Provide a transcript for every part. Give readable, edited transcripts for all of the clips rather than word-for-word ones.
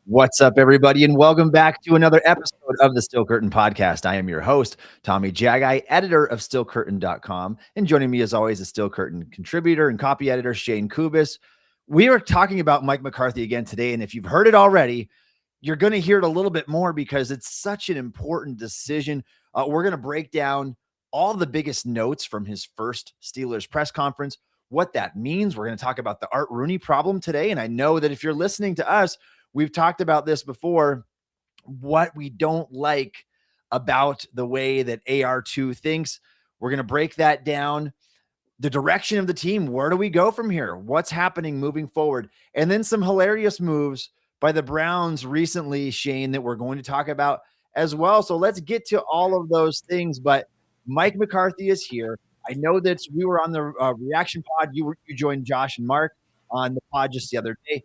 What's up, everybody, and welcome back to another episode of the Steel Curtain Podcast. I am your host, Tommy Jaggi, editor of SteelCurtain.com, and joining me, as always, the Steel Curtain contributor and copy editor, Shayne Kubas. We are talking about Mike McCarthy again today, and if you've heard it already, you're going to hear it a little bit more because it's such an important decision. We're going to break down all the biggest notes from his first Steelers press conference, what that means. We're going to talk about the Art Rooney problem today, and I know that if you're listening to us, we've talked about this before, what we don't like about the way that AR2 thinks. We're going to break that down. The direction of the team. Where do we go from here? What's happening moving forward? And then some hilarious moves by the Browns recently, Shayne, that we're going to talk about as well. So let's get to all of those things. But Mike McCarthy is here. I know that we were on the reaction pod. You joined Josh and Mark on the pod just the other day.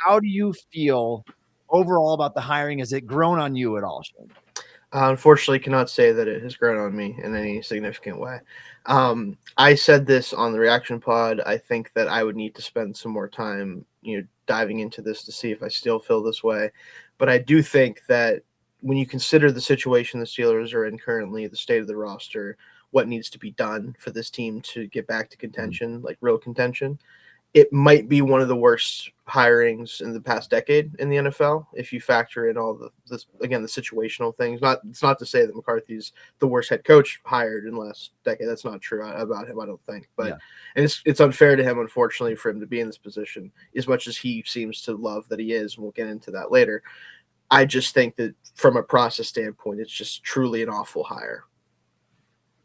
How do you feel overall about the hiring? Has it grown on you at all, Shayne? Unfortunately, cannot say that it has grown on me in any significant way. I said this on the reaction pod. I think that I would need to spend some more time, diving into this to see if I still feel this way. But I do think that when you consider the situation the Steelers are in currently, the state of the roster, what needs to be done for this team to get back to contention, like real contention, it might be one of the worst hirings in the past decade in the NFL if you factor in all the situational things. It's not to say that McCarthy's the worst head coach hired in the last decade. That's not true about him, I don't think. But and it's unfair to him, unfortunately, for him to be in this position as much as he seems to love that he is, and we'll get into that later. I just think that from a process standpoint, it's just truly an awful hire.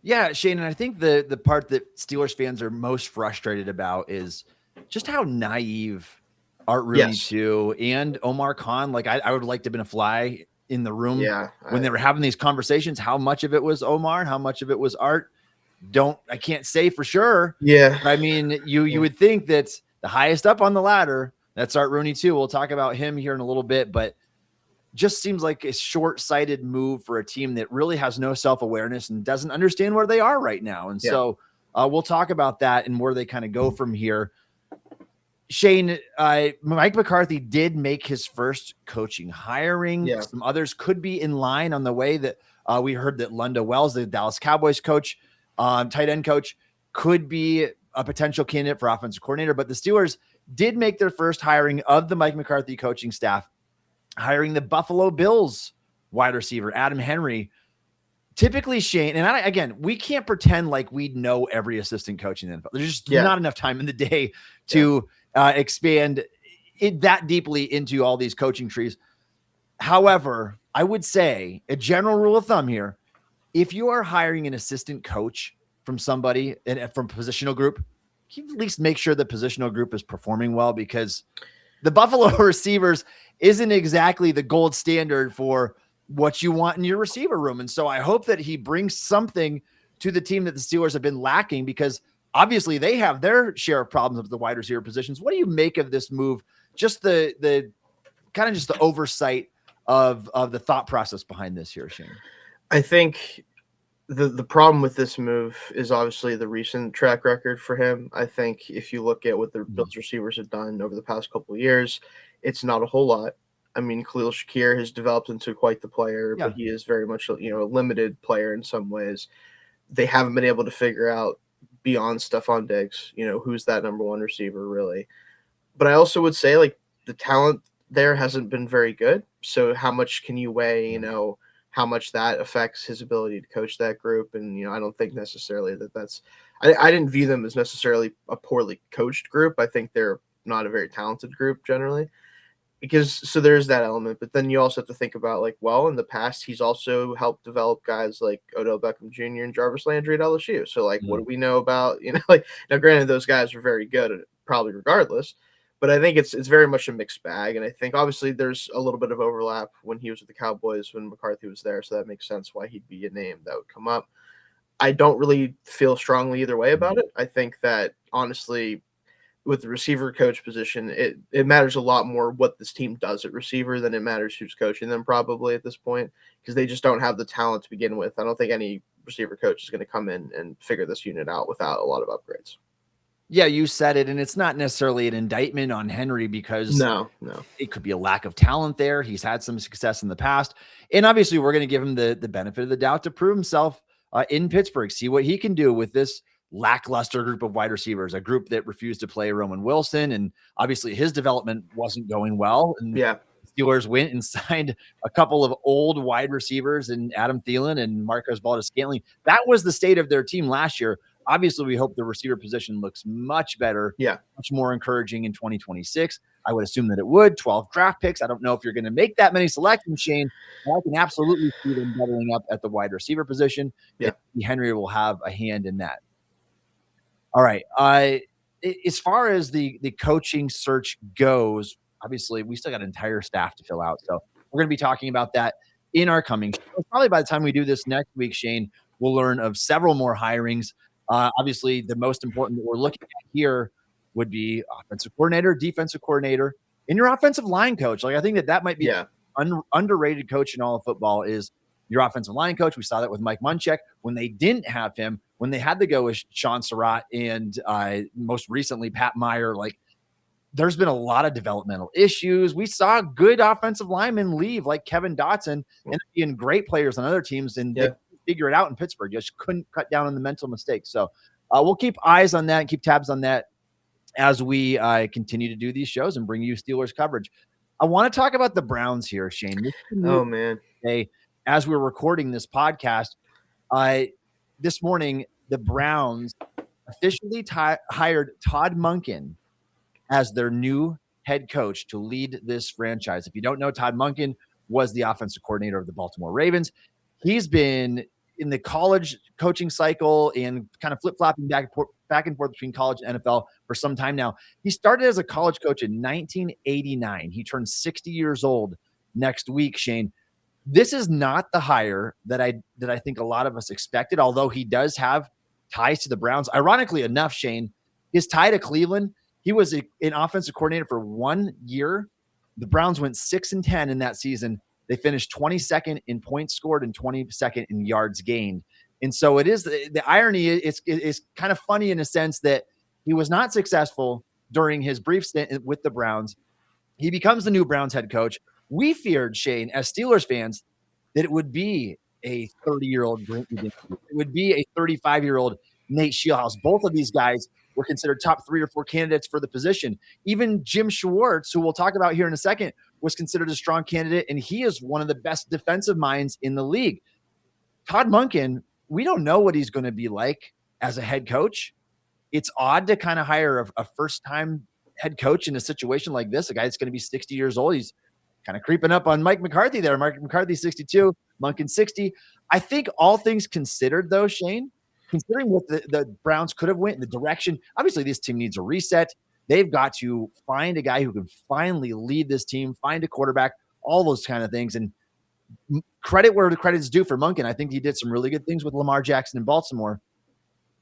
Yeah, Shayne, and I think the part that Steelers fans are most frustrated about is just how naive Art Rooney too and Omar Khan. Like I would like to have been a fly in the room when they were having these conversations. How much of it was Omar and how much of it was Art? I can't say for sure. Yeah. I mean, you would think that the highest up on the ladder, that's Art Rooney too. We'll talk about him here in a little bit, but just seems like a short-sighted move for a team that really has no self-awareness and doesn't understand where they are right now. And so we'll talk about that and where they kind of go from here. Shayne, Mike McCarthy did make his first coaching hiring. Yeah. Some others could be in line on the way that we heard that Lunda Wells, the Dallas Cowboys coach, tight end coach, could be a potential candidate for offensive coordinator. But the Steelers did make their first hiring of the Mike McCarthy coaching staff, hiring the Buffalo Bills wide receiver, Adam Henry. Typically, Shayne, and again, we can't pretend like we know every assistant coach in the NFL. There's just not enough time in the day to expand it that deeply into all these coaching trees. However, I would say a general rule of thumb here, if you are hiring an assistant coach from somebody from positional group, you at least make sure the positional group is performing well, because the Buffalo receivers isn't exactly the gold standard for what you want in your receiver room. And so I hope that he brings something to the team that the Steelers have been lacking, because obviously they have their share of problems with the wide receiver positions. What do you make of this move? Just the kind of just the oversight of the thought process behind this here, Shayne. I think the problem with this move is obviously the recent track record for him. I think if you look at what the Bills receivers have done over the past couple of years, it's not a whole lot. I mean, Khalil Shakir has developed into quite the player, but he is very much a limited player in some ways. They haven't been able to figure out beyond Stephon Diggs, who's that number one receiver really. But I also would say, like, the talent there hasn't been very good. So how much can you weigh, how much that affects his ability to coach that group? And, I don't think necessarily that's I didn't view them as necessarily a poorly coached group. I think they're not a very talented group generally. So there's that element, but then you also have to think about, like, well, in the past, he's also helped develop guys like Odell Beckham Jr. and Jarvis Landry at LSU. So, like, what do we know about, now granted, those guys are very good, probably regardless, but I think it's very much a mixed bag. And I think obviously there's a little bit of overlap when he was with the Cowboys, when McCarthy was there. So that makes sense why he'd be a name that would come up. I don't really feel strongly either way about it. I think that honestly, with the receiver coach position, it matters a lot more what this team does at receiver than it matters who's coaching them probably at this point, because they just don't have the talent to begin with. I don't think any receiver coach is going to come in and figure this unit out without a lot of upgrades. Yeah, you said it, and it's not necessarily an indictment on Henry because No. it could be a lack of talent there. He's had some success in the past, and obviously we're going to give him the benefit of the doubt to prove himself in Pittsburgh, see what he can do with this lackluster group of wide receivers, a group that refused to play Roman Wilson, and obviously his development wasn't going well. And Yeah. Steelers went and signed a couple of old wide receivers in Adam Thielen and Marcus Valdes-Scantling. That was the state of their team last year. Obviously, we hope the receiver position looks much better, much more encouraging in 2026. I would assume that it would. 12 draft picks. I don't know if you're going to make that many selections, Shane, but I can absolutely see them doubling up at the wide receiver position. Yeah. Henry will have a hand in that. All right. As far as the coaching search goes, obviously, we still got an entire staff to fill out. So we're going to be talking about that in our coming shows. Probably by the time we do this next week, Shane, we'll learn of several more hirings. Obviously, the most important that we're looking at here would be offensive coordinator, defensive coordinator, and your offensive line coach. Like, I think that might be underrated coach in all of football is your offensive line coach. We saw that with Mike Munchak when they didn't have him, when they had to go with Sean Surratt and most recently Pat Meyer. Like, there's been a lot of developmental issues. We saw good offensive linemen leave, like Kevin Dotson, and being great players on other teams, and they figure it out in Pittsburgh. Just couldn't cut down on the mental mistakes. So we'll keep eyes on that and keep tabs on that as we continue to do these shows and bring you Steelers coverage. I want to talk about the Browns here, Shane. Oh, man. Today, as we're recording this podcast, this morning, the Browns officially hired Todd Monken as their new head coach to lead this franchise. If you don't know, Todd Monken was the offensive coordinator of the Baltimore Ravens. He's been in the college coaching cycle and kind of flip-flopping back and forth between college and NFL for some time now. He started as a college coach in 1989. He turned 60 years old next week, Shane. This is not the hire that I think a lot of us expected, although he does have ties to the Browns. Ironically enough, Shane, his tie to Cleveland, he was an offensive coordinator for 1 year. The Browns went 6-10 in that season. They finished 22nd in points scored and 22nd in yards gained. And so it is the irony is kind of funny in a sense that he was not successful during his brief stint with the Browns. He becomes the new Browns head coach. We feared, Shane, as Steelers fans, that it would be a 30-year-old it would be a 35-year-old Nate Scheelhaase. Both of these guys were considered top 3 or 4 candidates for the position. Even Jim Schwartz, who we'll talk about here in a second, was considered a strong candidate, and he is one of the best defensive minds in the league. Todd Monken, we don't know what he's going to be like as a head coach. It's odd to kind of hire a first-time head coach in a situation like this, a guy that's going to be 60 years old. He's kind of creeping up on Mike McCarthy there. Mike McCarthy, 62, Monken, 60. I think all things considered, though, Shane, considering what the Browns could have went in the direction, obviously this team needs a reset. They've got to find a guy who can finally lead this team, find a quarterback, all those kind of things. And credit where the credit's due for Monken. I think he did some really good things with Lamar Jackson in Baltimore.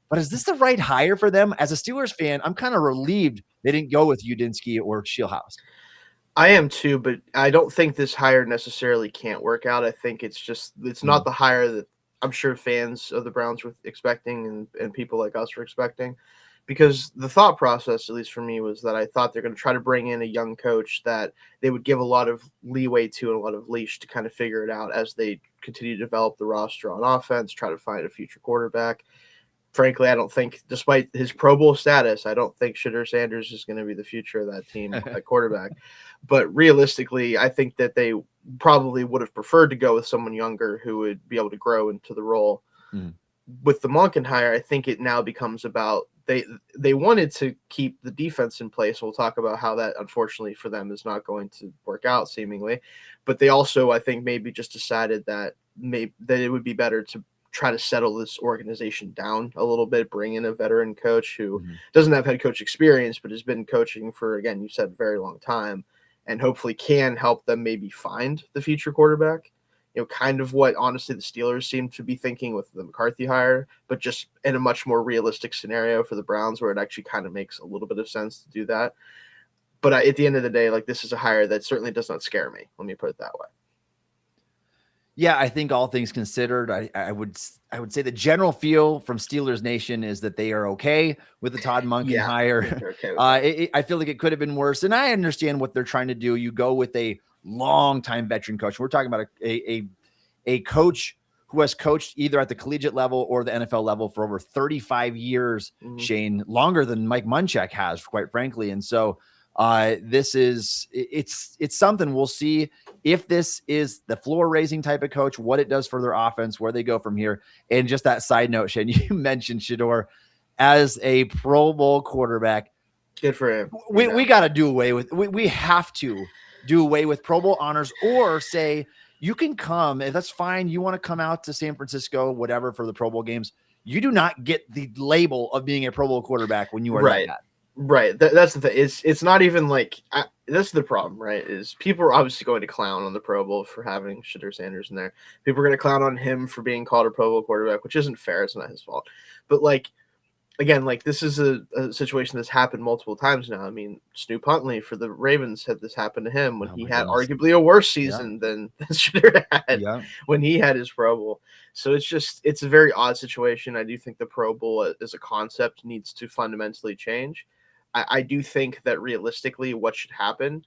But is this the right hire for them? As a Steelers fan, I'm kind of relieved they didn't go with Udinski or Scheelhaase. I am too, but I don't think this hire necessarily can't work out. I think it's not the hire that I'm sure fans of the Browns were expecting and people like us were expecting, because the thought process, at least for me, was that I thought they're going to try to bring in a young coach that they would give a lot of leeway to and a lot of leash to kind of figure it out as they continue to develop the roster on offense, try to find a future quarterback. Frankly, I don't think, despite his Pro Bowl status, I don't think Shedeur Sanders is going to be the future of that team at quarterback. But realistically, I think that they probably would have preferred to go with someone younger who would be able to grow into the role. With the Monken hire, I think it now becomes about they wanted to keep the defense in place. We'll talk about how that, unfortunately for them, is not going to work out seemingly. But they also, I think, maybe just decided that it would be better to try to settle this organization down a little bit, bring in a veteran coach who doesn't have head coach experience, but has been coaching for, again, you said, a very long time, and hopefully can help them maybe find the future quarterback. You know, kind of what, honestly, the Steelers seem to be thinking with the McCarthy hire, but just in a much more realistic scenario for the Browns where it actually kind of makes a little bit of sense to do that. But at the end of the day, like, this is a hire that certainly does not scare me. Let me put it that way. Yeah, I think all things considered, I would say the general feel from Steelers Nation is that they are okay with the Todd Monken hire. Okay with that. I feel like it could have been worse, and I understand what they're trying to do. You go with a long-time veteran coach. We're talking about a coach who has coached either at the collegiate level or the NFL level for over 35 years, Shane, longer than Mike Munchak has, quite frankly. And so this is it's something. We'll see if this is the floor raising type of coach, what it does for their offense, where they go from here. And just that side note, Shane, you mentioned Shedeur as a Pro Bowl quarterback. Good for him. We got to do away with, we have to do away with Pro Bowl honors, or say you can come, that's fine. You want to come out to San Francisco, whatever, for the Pro Bowl games. You do not get the label of being a Pro Bowl quarterback when you are that bad. Right. That's the thing. It's not even like that's the problem, right? Is people are obviously going to clown on the Pro Bowl for having Shedeur Sanders in there. People are going to clown on him for being called a Pro Bowl quarterback, which isn't fair. It's not his fault. But like, again, like this is a situation that's happened multiple times now. I mean, Snoop Huntley for the Ravens had this happen to him when he had arguably a worse season than Shedeur had when he had his Pro Bowl. So it's a very odd situation. I do think the Pro Bowl as a concept needs to fundamentally change. I do think that realistically what should happen,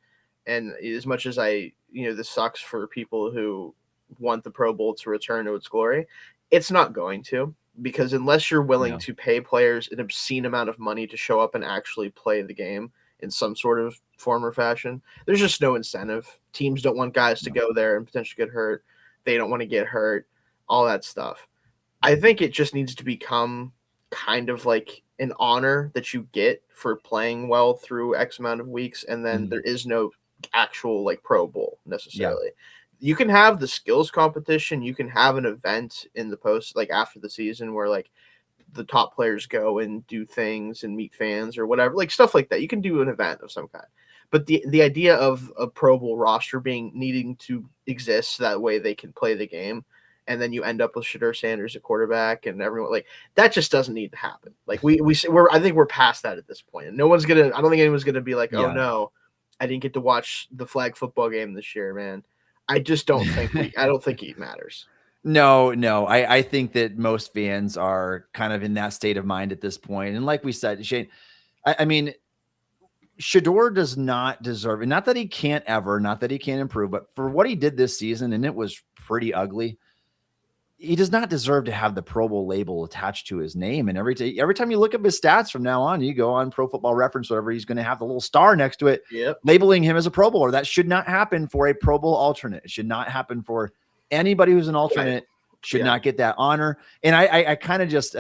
and as much as this sucks for people who want the Pro Bowl to return to its glory, it's not going to, because unless you're willing to pay players an obscene amount of money to show up and actually play the game in some sort of form or fashion, there's just no incentive. Teams don't want guys to go there and potentially get hurt. They don't want to get hurt, all that stuff. I think it just needs to become kind of like an honor that you get for playing well through X amount of weeks, and then there is no actual like Pro Bowl necessarily. You can have the skills competition, you can have an event in the post, like after the season, where like the top players go and do things and meet fans or whatever, like stuff like that. You can do an event of some kind. But the idea of a Pro Bowl roster needing to exist so that way they can play the game, and then you end up with Shedeur Sanders at quarterback and everyone, like that just doesn't need to happen. Like I think we're past that at this point. And I don't think anyone's gonna be like, oh no, I didn't get to watch the flag football game this year, man. I just don't think I don't think it matters. No. I think that most fans are kind of in that state of mind at this point. And like we said, Shane, I mean, Shedeur does not deserve it. Not that he can't improve, but for what he did this season, and it was pretty ugly, he does not deserve to have the Pro Bowl label attached to his name. And every time you look up his stats from now on, you go on Pro Football Reference, whatever, he's going to have the little star next to it, labeling him as a Pro Bowler. That should not happen for a Pro Bowl alternate. It should not happen for anybody who's an alternate. Should not get that honor. And I kind of just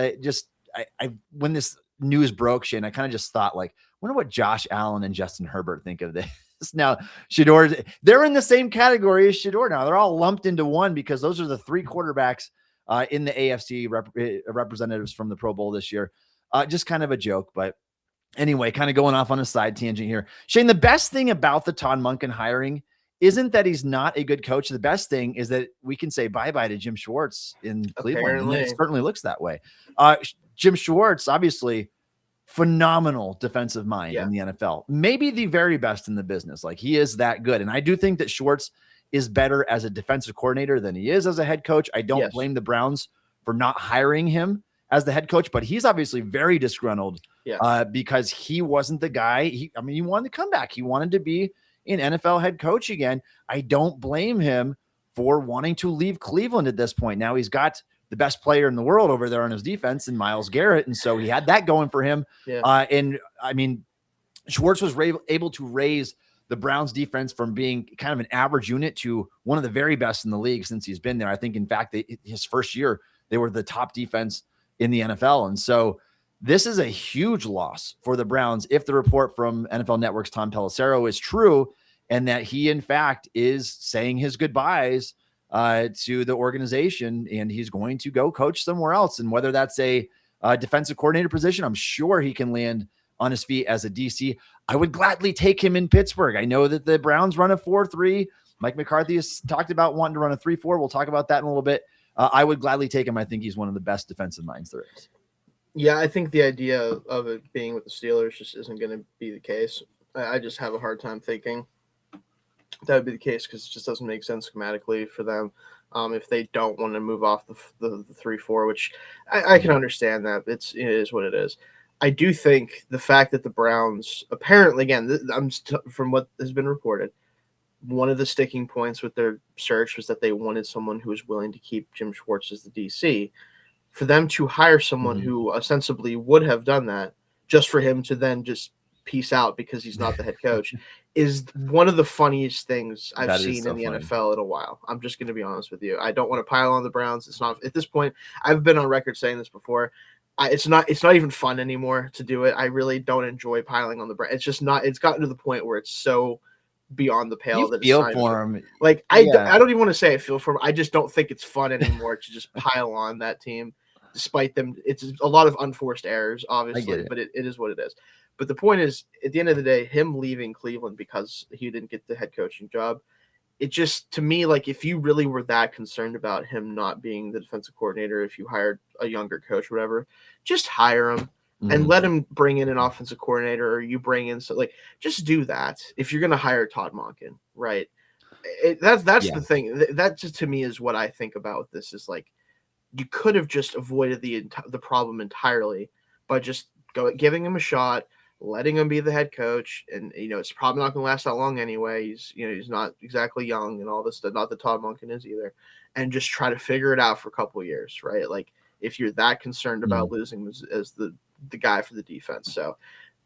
when this news broke, Shane, I kind of just thought, like, wonder what Josh Allen and Justin Herbert think of this. Now, Shedeur, they're in the same category as Shedeur now. They're all lumped into one because those are the three quarterbacks in the AFC representatives from the Pro Bowl this year. Just kind of a joke, but anyway, kind of going off on a side tangent here. Shane, the best thing about the Todd Monken hiring isn't that he's not a good coach. The best thing is that we can say bye-bye to Jim Schwartz in Cleveland. And it certainly looks that way. Jim Schwartz, obviously, phenomenal defensive mind in the NFL, maybe the very best in the business. Like, he is that good. And I do think that Schwartz is better as a defensive coordinator than he is as a head coach. I don't blame the Browns for not hiring him as the head coach, but he's obviously very disgruntled because he wasn't the guy. He wanted to come back. He wanted to be an NFL head coach again. I don't blame him for wanting to leave Cleveland at this point. Now he's got the best player in the world over there on his defense in Myles Garrett. And so he had that going for him. And I mean, Schwartz was able to raise the Browns defense from being kind of an average unit to one of the very best in the league since he's been there. I think, in fact, his first year, they were the top defense in the NFL. And so this is a huge loss for the Browns if the report from NFL Network's Tom Pelissero is true, and that he, in fact, is saying his goodbyes to the organization, and he's going to go coach somewhere else. And whether that's a defensive coordinator position, I'm sure he can land on his feet as a DC. I would gladly take him in Pittsburgh. I know that the Browns run a 4-3. Mike McCarthy has talked about wanting to run a 3-4. We'll talk about that in a little bit. I would gladly take him. I think he's one of the best defensive minds there is. Yeah, I think the idea of it being with the Steelers just isn't going to be the case. I just have a hard time thinking that would be the case because it just doesn't make sense schematically for them. if they don't want to move off the 3-4, which I can understand that. It is what it is. I do think the fact that the Browns apparently, again, from what has been reported, one of the sticking points with their search was that they wanted someone who was willing to keep Jim Schwartz as the DC. For them to hire someone who ostensibly would have done that just for him to then just peace out because he's not the head coach is one of the funniest things I've seen in the NFL in a while. I'm just going to be honest with you. I don't want to pile on the Browns. It's not, at this point, I've been on record saying this before. It's not even fun anymore to do it. I really don't enjoy piling on the Browns. It's just not, it's gotten to the point where it's so beyond the pale that feel for him. Like, I don't even want to say I feel for him. I just don't think it's fun anymore to just pile on that team. Despite them, it's a lot of unforced errors, obviously, but it is what it is. But the point is, at the end of the day, him leaving Cleveland because he didn't get the head coaching job, it just, to me, like, if you really were that concerned about him not being the defensive coordinator, if you hired a younger coach or whatever, just hire him and let him bring in an offensive coordinator, or you bring in, so, like, just do that if you're going to hire Todd Monken, right? That's the thing. That just, to me, is what I think about this, is like, you could have just avoided the problem entirely by just giving him a shot, letting him be the head coach, and it's probably not going to last that long anyway. He's not exactly young and all this stuff. Not that Todd Monken is either, and just try to figure it out for a couple of years, right? Like, if you're that concerned about losing as the guy for the defense, so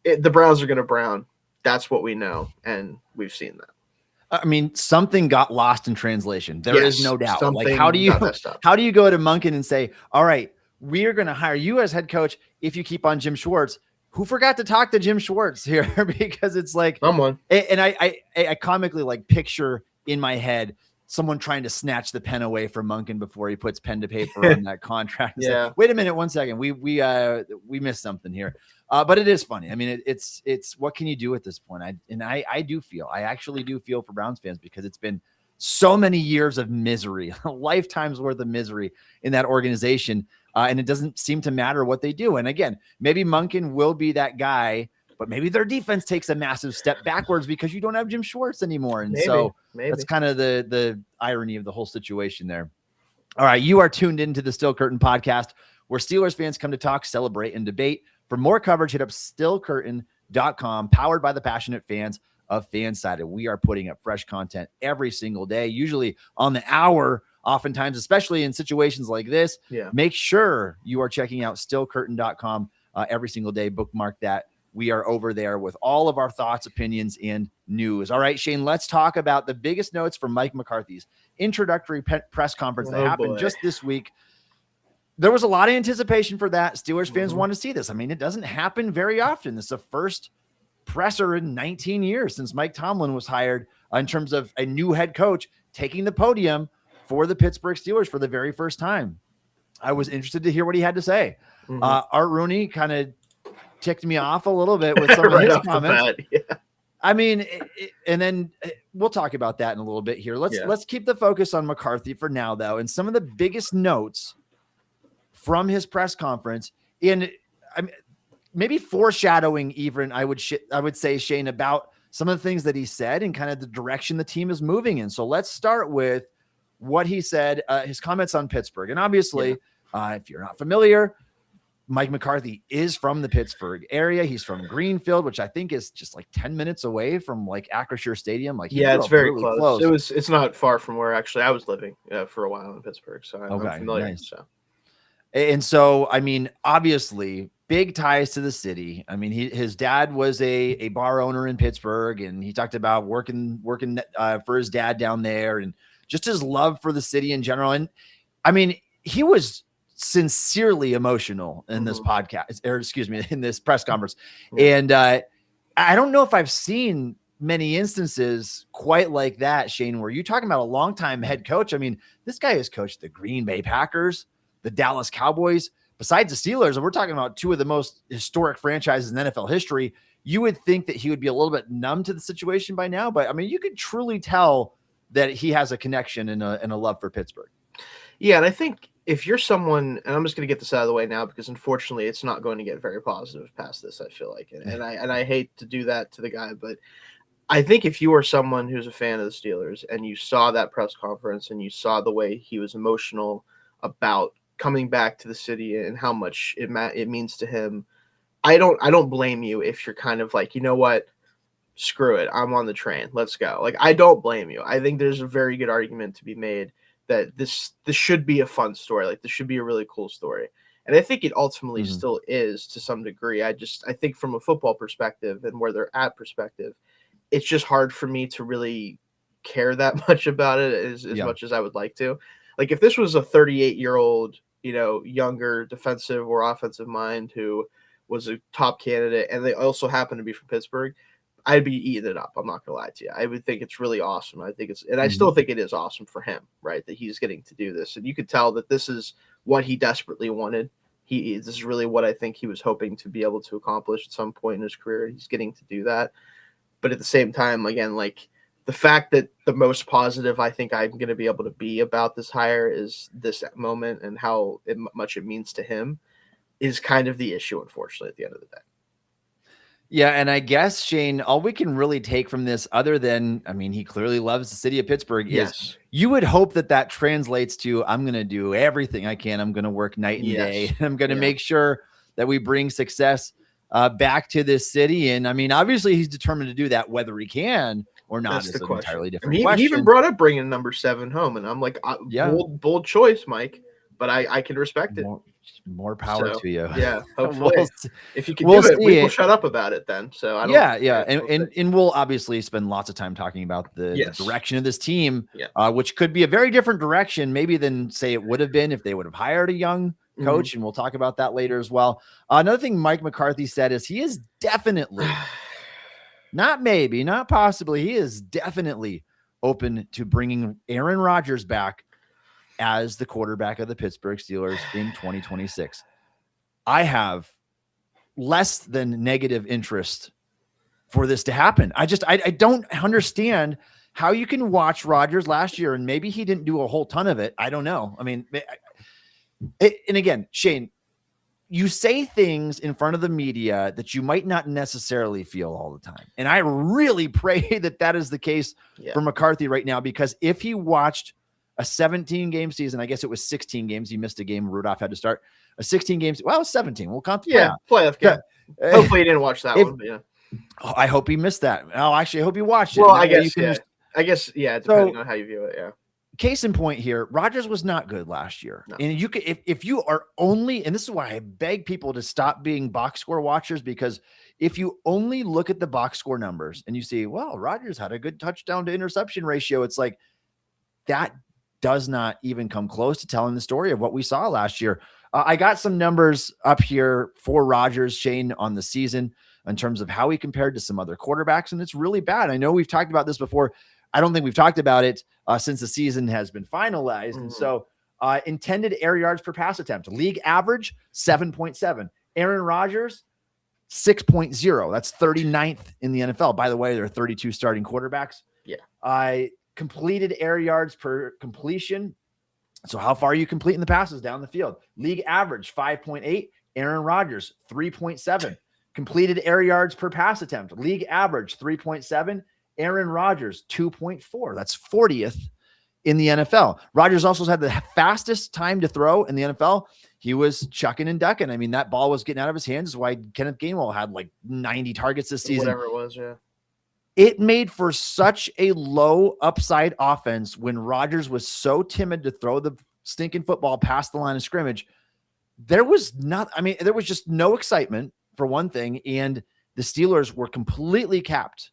the Browns are going to Brown. That's what we know, and we've seen that. I mean, something got lost in translation. There is no doubt. Like, how do you go to Monken and say, all right, we are going to hire you as head coach if you keep on Jim Schwartz? Who forgot to talk to Jim Schwartz here? Because it's like someone. And I comically, like, picture in my head someone trying to snatch the pen away from Monken before he puts pen to paper on that contract. Say, wait a minute, 1 second. We missed something here. But it is funny. I mean, it's what can you do at this point? I actually do feel for Browns fans, because it's been so many years of misery, lifetimes worth of misery in that organization. And it doesn't seem to matter what they do. And again, maybe Monken will be that guy, but maybe their defense takes a massive step backwards because you don't have Jim Schwartz anymore. And that's kind of the irony of the whole situation there. All right. You are tuned into the Still Curtain podcast, where Steelers fans come to talk, celebrate, and debate. For more coverage, hit up stillcurtain.com, powered by the passionate fans of Fansided. We are putting up fresh content every single day, usually on the hour, oftentimes, especially in situations like this. Make sure you are checking out stillcurtain.com every single day. Bookmark that. We are over there with all of our thoughts, opinions, and news. All right, Shane, let's talk about the biggest notes from Mike McCarthy's introductory press conference that happened just this week. There was a lot of anticipation for that. Steelers fans want to see this. I mean, it doesn't happen very often. This is the first presser in 19 years since Mike Tomlin was hired in terms of a new head coach taking the podium for the Pittsburgh Steelers for the very first time. I was interested to hear what he had to say. Art Rooney kind of ticked me off a little bit with some of his comments. I mean, and then we'll talk about that in a little bit here. Let's keep the focus on McCarthy for now, though. And some of the biggest notes from his press conference, maybe foreshadowing even, I would say, Shane, about some of the things that he said and kind of the direction the team is moving in. So let's start with what he said, his comments on Pittsburgh. And obviously, if you're not familiar, Mike McCarthy is from the Pittsburgh area. He's from Greenfield, which I think is just like 10 minutes away from like Acrisure Stadium. Like, it's very really close. It's not far from where actually I was living for a while in Pittsburgh. So I'm familiar. Nice. And so, I mean, obviously big ties to the city. I mean, his dad was a bar owner in Pittsburgh, and he talked about working for his dad down there and just his love for the city in general. And I mean, he was sincerely emotional in this podcast, or excuse me, in this press conference. And I don't know if I've seen many instances quite like that, Shane, where you're talking about a longtime head coach. I mean, this guy has coached the Green Bay Packers, the Dallas Cowboys, besides the Steelers. And we're talking about two of the most historic franchises in NFL history. You would think that he would be a little bit numb to the situation by now, but I mean, you could truly tell that he has a connection and a love for Pittsburgh. Yeah. And I think if you're someone, and I'm just going to get this out of the way now, because unfortunately it's not going to get very positive past this, I feel like. And I hate to do that to the guy, but I think if you are someone who's a fan of the Steelers and you saw that press conference and you saw the way he was emotional about coming back to the city and how much it means to him, I don't blame you if you're kind of like, you know what, screw it, I'm on the train, let's go. Like, I don't blame you. I think there's a very good argument to be made that this should be a fun story. Like, this should be a really cool story. And I think it ultimately still is to some degree. I think from a football perspective and where they're at perspective, it's just hard for me to really care that much about it as much as I would like to. Like, if this was a 38-year-old, younger defensive or offensive mind who was a top candidate and they also happen to be from Pittsburgh, I'd be eating it up. I'm not gonna lie to you. I would think it's really awesome. I think I still think it is awesome for him, right? That he's getting to do this. And you could tell that this is what he desperately wanted. This is really what I think he was hoping to be able to accomplish at some point in his career. He's getting to do that. But at the same time, again, like, the fact that the most positive I think I'm going to be able to be about this hire is this moment and how much it means to him is kind of the issue, unfortunately, at the end of the day. Yeah, and I guess, Shane, all we can really take from this, other than, I mean, he clearly loves the city of Pittsburgh, is you would hope that translates to, I'm going to do everything I can. I'm going to work night and day. I'm going to make sure that we bring success back to this city. And I mean, obviously he's determined to do that, whether he can or not. That's an entirely different question. He even brought up bringing number 7 home, and I'm like, bold choice, Mike, but I can respect it. More power to you. Yeah, hopefully. If you can do it, we will shut up about it then. So I don't. And we'll obviously spend lots of time talking about the direction of this team, which could be a very different direction, maybe than say it would have been if they would have hired a young coach, and we'll talk about that later as well. Another thing Mike McCarthy said is he is definitely, not maybe, not possibly, he is definitely open to bringing Aaron Rodgers back as the quarterback of the Pittsburgh Steelers in 2026. I have less than negative interest for this to happen. I don't understand how you can watch Rodgers last year, and maybe he didn't do a whole ton of it. I don't know. I mean, and again, Shane, you say things in front of the media that you might not necessarily feel all the time. And I really pray that is the case for McCarthy right now, because if he watched a 17-game season, I guess it was 16 games. He missed a game. Rudolph had to start a 16 games. Well, 17. We'll count the playoff game. Hopefully he didn't watch that one. But Oh, I hope he missed that. Oh, actually, I hope he watched it. Well, I guess, depending on how you view it, Case in point here, Rodgers was not good last year. No. And you could, if you are only, and this is why I beg people to stop being box score watchers, because if you only look at the box score numbers and you see, well, Rodgers had a good touchdown to interception ratio, it's like that does not even come close to telling the story of what we saw last year. I got some numbers up here for Rodgers, Shane, on the season in terms of how he compared to some other quarterbacks, and it's really bad. I know we've talked about this before. I don't think we've talked about it since the season has been finalized. And so intended air yards per pass attempt, league average 7.7. Aaron Rodgers 6.0. That's 39th in the NFL. By the way, there are 32 starting quarterbacks. Completed air yards per completion. So how far are you completing the passes down the field? League average 5.8. Aaron Rodgers 3.7. Completed air yards per pass attempt. League average 3.7. Aaron Rodgers 2.4. That's 40th in the NFL. Rodgers also had the fastest time to throw in the NFL. He was chucking and ducking. I mean, that ball was getting out of his hands. Is why Kenneth Gainwell had like 90 targets this season. Whatever it was, It made for such a low upside offense when Rodgers was so timid to throw the stinking football past the line of scrimmage. There was just no excitement for one thing. And the Steelers were completely capped.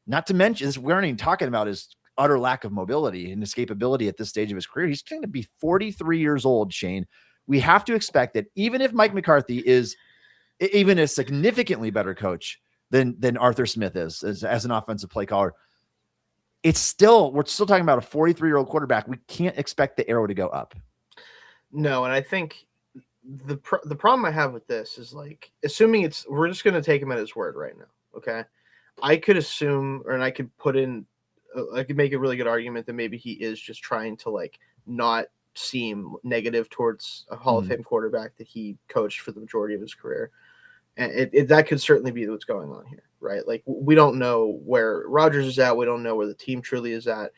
Not to mention, this we aren't even talking about his utter lack of mobility and escapability at this stage of his career. He's going to be 43 years old, Shane. We have to expect that even if Mike McCarthy is even a significantly better coach than Arthur Smith is as an offensive play caller, we're still talking about a 43-year-old quarterback. We can't expect the arrow to go up. No, and I think the problem I have with this is, like, assuming we're just going to take him at his word right now, okay? I could assume, I could make a really good argument that maybe he is just trying to, like, not seem negative towards a Hall of Fame quarterback that he coached for the majority of his career. And that could certainly be what's going on here. right? Like we don't know where Rodgers is at. We don't know where the team truly is at.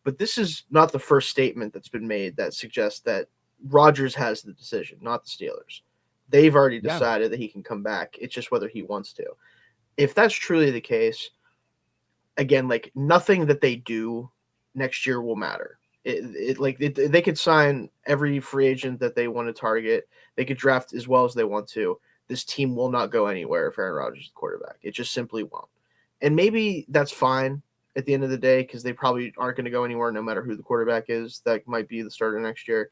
But this is not the first statement that's been made that suggests that Rodgers has the decision, not the Steelers. They've already decided that he can come back. It's just whether he wants to. If that's truly the case, again, like nothing that they do next year will matter. They could sign every free agent that they want to target. They could draft as well as they want to. This team will not go anywhere if Aaron Rodgers is the quarterback. It just simply won't. And maybe that's fine at the end of the day because they probably aren't going to go anywhere no matter who the quarterback is. That might be the starter next year.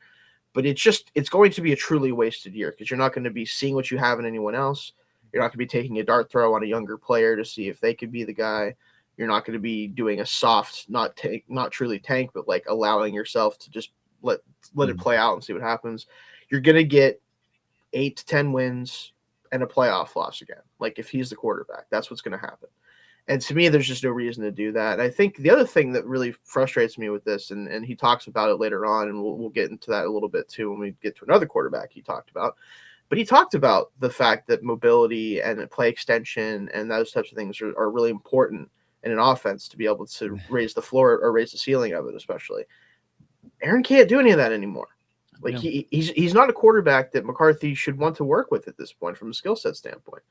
But it's going to be a truly wasted year because you're not going to be seeing what you have in anyone else. You're not going to be taking a dart throw on a younger player to see if they could be the guy. You're not going to be doing a soft, not truly tank, but like allowing yourself to just let it play out and see what happens. You're going to get 8 to 10 wins and a playoff loss again. Like if he's the quarterback, that's what's going to happen. And to me, there's just no reason to do that. And I think the other thing that really frustrates me with this, and he talks about it later on, and we'll get into that a little bit too when we get to another quarterback he talked about. But he talked about the fact that mobility and play extension and those types of things are really important in an offense to be able to raise the floor or raise the ceiling of it, especially. Aaron can't do any of that anymore. Like he's not a quarterback that McCarthy should want to work with at this point from a skill set standpoint.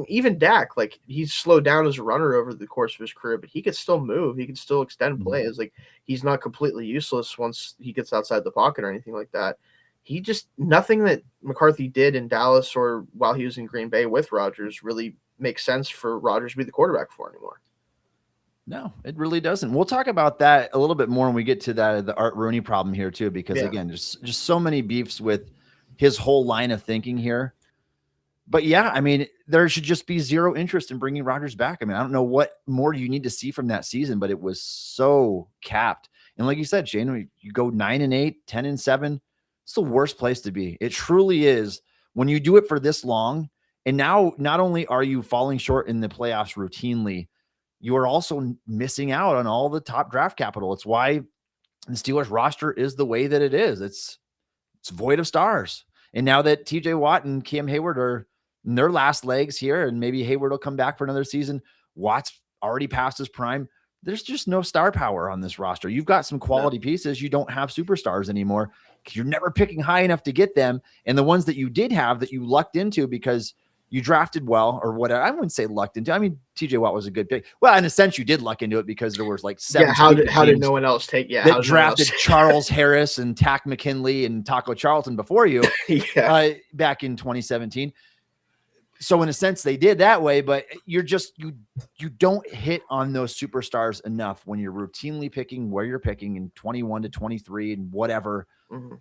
Even Dak, like he's slowed down as a runner over the course of his career, but he could still move. He can still extend plays. Like he's not completely useless once he gets outside the pocket or anything like that. Nothing that McCarthy did in Dallas or while he was in Green Bay with Rodgers really makes sense for Rodgers to be the quarterback for anymore. No, it really doesn't. We'll talk about that a little bit more when we get to the Art Rooney problem here too, because again, there's just so many beefs with his whole line of thinking here. But yeah, I mean, there should just be zero interest in bringing Rodgers back. I mean, I don't know what more you need to see from that season, but it was so capped. And like you said, Shane, you go 9-8, 10-7. It's the worst place to be. It truly is when you do it for this long. And now not only are you falling short in the playoffs routinely, you are also missing out on all the top draft capital. It's why the Steelers roster is the way that it is. It's void of stars. And now that TJ Watt and Cam Hayward are in their last legs here, and maybe Hayward will come back for another season, Watt's already past his prime. There's just no star power on this roster. You've got some quality pieces. You don't have superstars anymore because you're never picking high enough to get them. And the ones that you did have that you lucked into because you drafted well or whatever. I wouldn't say lucked into. I mean, TJ Watt was a good pick. Well, in a sense, you did luck into it because there was like 7. Yeah, how did no one else take? Yeah, that drafted Charles Harris and Tack McKinley and Taco Charlton before you back in 2017. So in a sense, they did that way, but you're just you don't hit on those superstars enough when you're routinely picking where you're picking in 21 to 23 and whatever. Mm-hmm.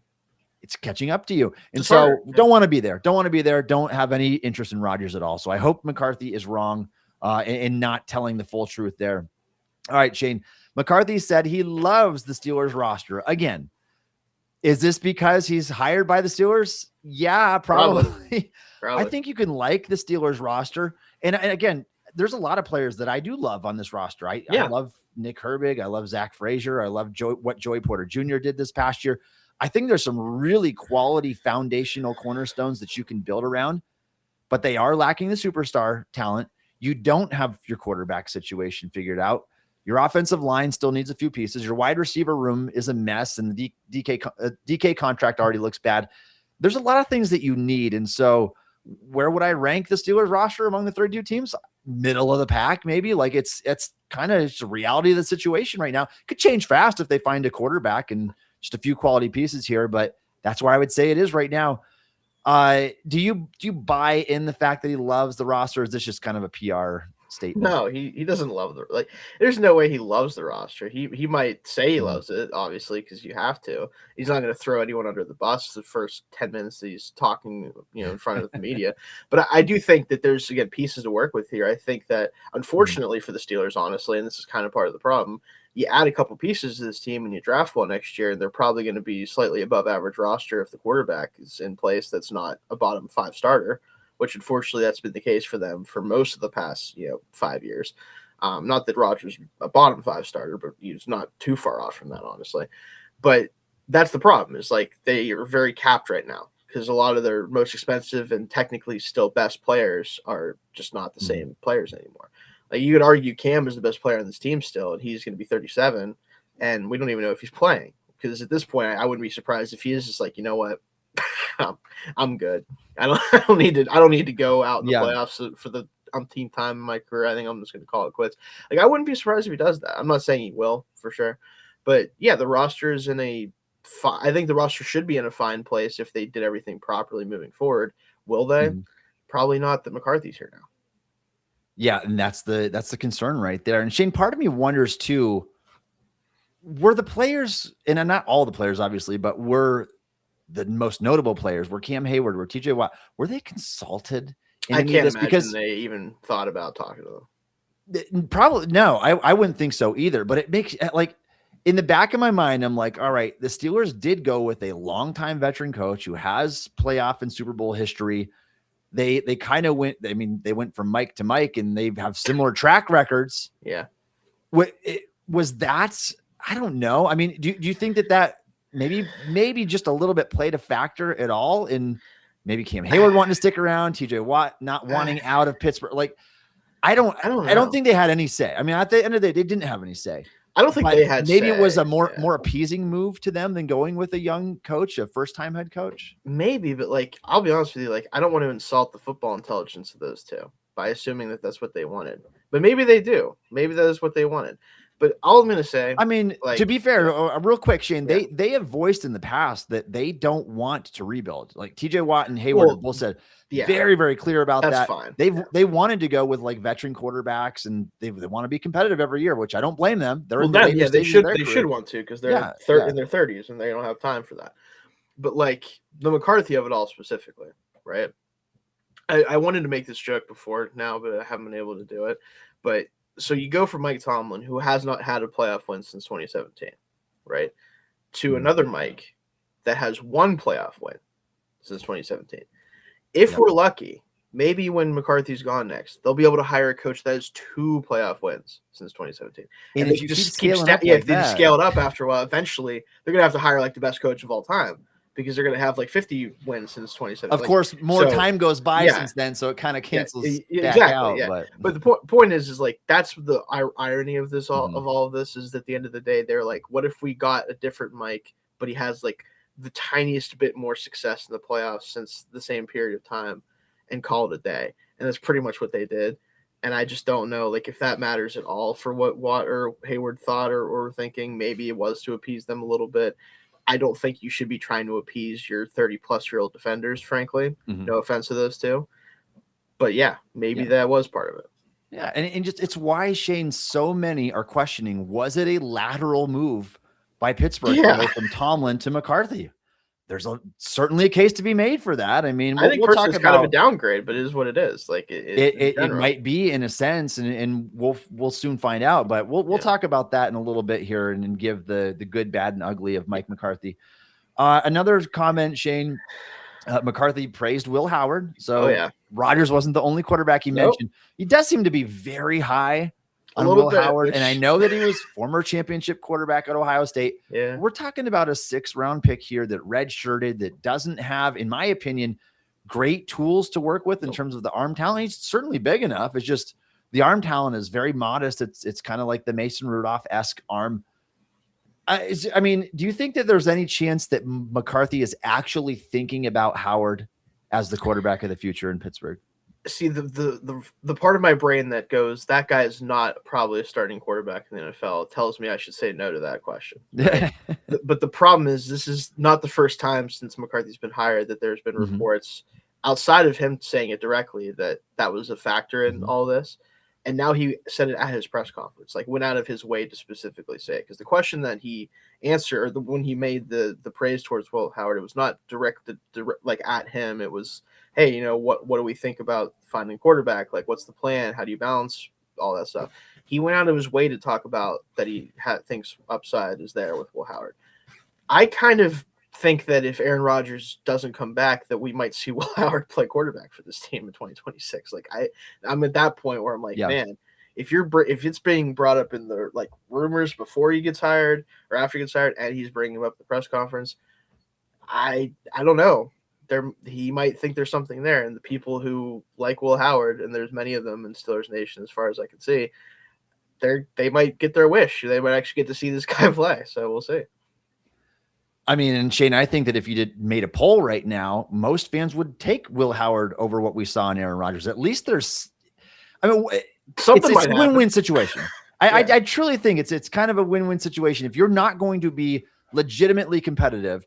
It's catching up to you. And so don't want to be there. Don't want to be there. Don't have any interest in Rodgers at all. So I hope McCarthy is wrong in not telling the full truth there. All right, Shane. McCarthy said he loves the Steelers roster. Again, is this because he's hired by the Steelers? Yeah, probably. I think you can like the Steelers roster. And again, there's a lot of players that I do love on this roster. I love Nick Herbig. I love Zach Frazier. I love what Joey Porter Jr. did this past year. I think there's some really quality foundational cornerstones that you can build around, but they are lacking the superstar talent. You don't have your quarterback situation figured out. Your offensive line still needs a few pieces. Your wide receiver room is a mess, and the DK contract already looks bad. There's a lot of things that you need. And so where would I rank the Steelers roster among the 32 teams? Middle of the pack, maybe. Like it's kind of the reality of the situation right now. Could change fast if they find a quarterback and just a few quality pieces here, but that's where I would say it is right now. Do you buy in the fact that he loves the roster? Or is this just kind of a PR statement? No, he doesn't love there's no way he loves the roster. He might say he loves it, obviously, because you have to. He's not going to throw anyone under the bus the first 10 minutes that he's talking, in front of the media. But I do think that there's, again, pieces to work with here. I think that, unfortunately for the Steelers, honestly, and this is kind of part of the problem, you add a couple pieces to this team and you draft one next year, and they're probably going to be slightly above average roster if the quarterback is in place that's not a bottom 5 starter, which unfortunately that's been the case for them for most of the past 5 years. Not that Rodgers is a bottom 5 starter, but he's not too far off from that, honestly. But that's the problem, is like they are very capped right now because a lot of their most expensive and technically still best players are just not the same players anymore. Like you could argue Cam is the best player on this team still, and he's going to be 37, and we don't even know if he's playing. Because at this point, I wouldn't be surprised if he is just like, you know what, I'm good. I don't need to go out in the playoffs for the umpteenth time in my career. I think I'm just going to call it quits. Like I wouldn't be surprised if he does that. I'm not saying he will for sure, but yeah, the roster is I think the roster should be in a fine place if they did everything properly moving forward. Will they? Probably not. That McCarthy's here now. Yeah, and that's the concern right there. And Shane, part of me wonders too, were the players, and not all the players obviously, but were the most notable players, were Cam Hayward, were TJ Watt, were they consulted in I can't imagine because they even thought about talking to them? Probably no, I wouldn't think so either. But it makes, like, in the back of my mind, I'm like, all right, the Steelers did go with a longtime veteran coach who has playoff and Super Bowl history. They kind of went, I mean, they went from Mike to Mike, and they have similar track records. Yeah. Was that, I don't know. I mean, do you think that maybe just a little bit played a factor at all in maybe Cam Hayward wanting to stick around, TJ Watt not wanting out of Pittsburgh? Like, I don't think they had any say. I mean, at the end of the day, they didn't have any say. I don't think they had. Maybe it was a more appeasing move to them than going with a young coach, a first-time head coach. Maybe, but like, I'll be honest with you, like, I don't want to insult the football intelligence of those two by assuming that that's what they wanted. But maybe they do. Maybe that is what they wanted. But all I'm going to say, I mean, like, to be fair, real quick, Shane, they have voiced in the past that they don't want to rebuild. Like TJ Watt and Hayward both said very, very clear about that. Fine. They wanted to go with like veteran quarterbacks, and they want to be competitive every year, which I don't blame them. They should want to, because they're in their 30s and they don't have time for that. But like the McCarthy of it all specifically, right? I wanted to make this joke before now, but I haven't been able to do it. But so you go from Mike Tomlin, who has not had a playoff win since 2017, right, to another Mike that has one playoff win since 2017. If we're lucky, maybe when McCarthy's gone next, they'll be able to hire a coach that has 2 playoff wins since 2017. And if you just scale it up after a while, eventually they're gonna have to hire like the best coach of all time, because they're going to have like 50 wins since 2017. Of course, more time goes by since then, so it kind of cancels back out. Yeah. But the point is like, that's the irony of this, all of this, is that at the end of the day, they're like, what if we got a different Mike, but he has like the tiniest bit more success in the playoffs since the same period of time, and call it a day? And that's pretty much what they did. And I just don't know, like, if that matters at all for what Watt or Hayward thought or thinking. Maybe it was to appease them a little bit. I don't think you should be trying to appease your 30-plus-year-old defenders, frankly. No offense to those two. But, maybe that was part of it. Yeah, and just it's why, Shane, so many are questioning, was it a lateral move by Pittsburgh to go from Tomlin to McCarthy? There's certainly a case to be made for that. I mean, I think we'll talk about kind of a downgrade, but it is what it is. Like it might be in a sense, and we'll soon find out. But we'll talk about that in a little bit here, and give the good, bad, and ugly of Mike McCarthy. Another comment, Shane. McCarthy praised Will Howard. So Rodgers wasn't the only quarterback he mentioned. He does seem to be very high on Will Howard, and I know that he was former championship quarterback at Ohio State. Yeah, we're talking about a 6th-round pick here that redshirted, that doesn't have, in my opinion, great tools to work with in terms of the arm talent. He's certainly big enough. It's just the arm talent is very modest. It's kind of like the Mason Rudolph-esque arm. I mean, do you think that there's any chance that McCarthy is actually thinking about Howard as the quarterback of the future in Pittsburgh? See, the part of my brain that goes, that guy is not probably a starting quarterback in the NFL, tells me I should say no to that question. Right? But the problem is, this is not the first time since McCarthy's been hired that there's been reports outside of him saying it directly that was a factor in all this. And now he said it at his press conference, like went out of his way to specifically say it. Because the question that he answered, or when he made the praise towards Will Howard, it was not directed like at him. It was, hey, what do we think about finding a quarterback? Like, what's the plan? How do you balance all that stuff? He went out of his way to talk about that he thinks upside is there with Will Howard. I kind of think that if Aaron Rodgers doesn't come back, that we might see Will Howard play quarterback for this team in 2026. Like I'm at that point where I'm like, man, if it's being brought up in the like rumors before he gets hired or after he gets hired, and he's bringing him up at the press conference, I don't know. he might think there's something there, and the people who like Will Howard, and there's many of them in Steelers Nation as far as I can see, they might get their wish. They might actually get to see this guy play. So we'll see. I mean, and Shane, I think that if you made a poll right now, most fans would take Will Howard over what we saw in Aaron Rodgers. At least it's a win-win situation. I truly think it's kind of a win-win situation. If you're not going to be legitimately competitive,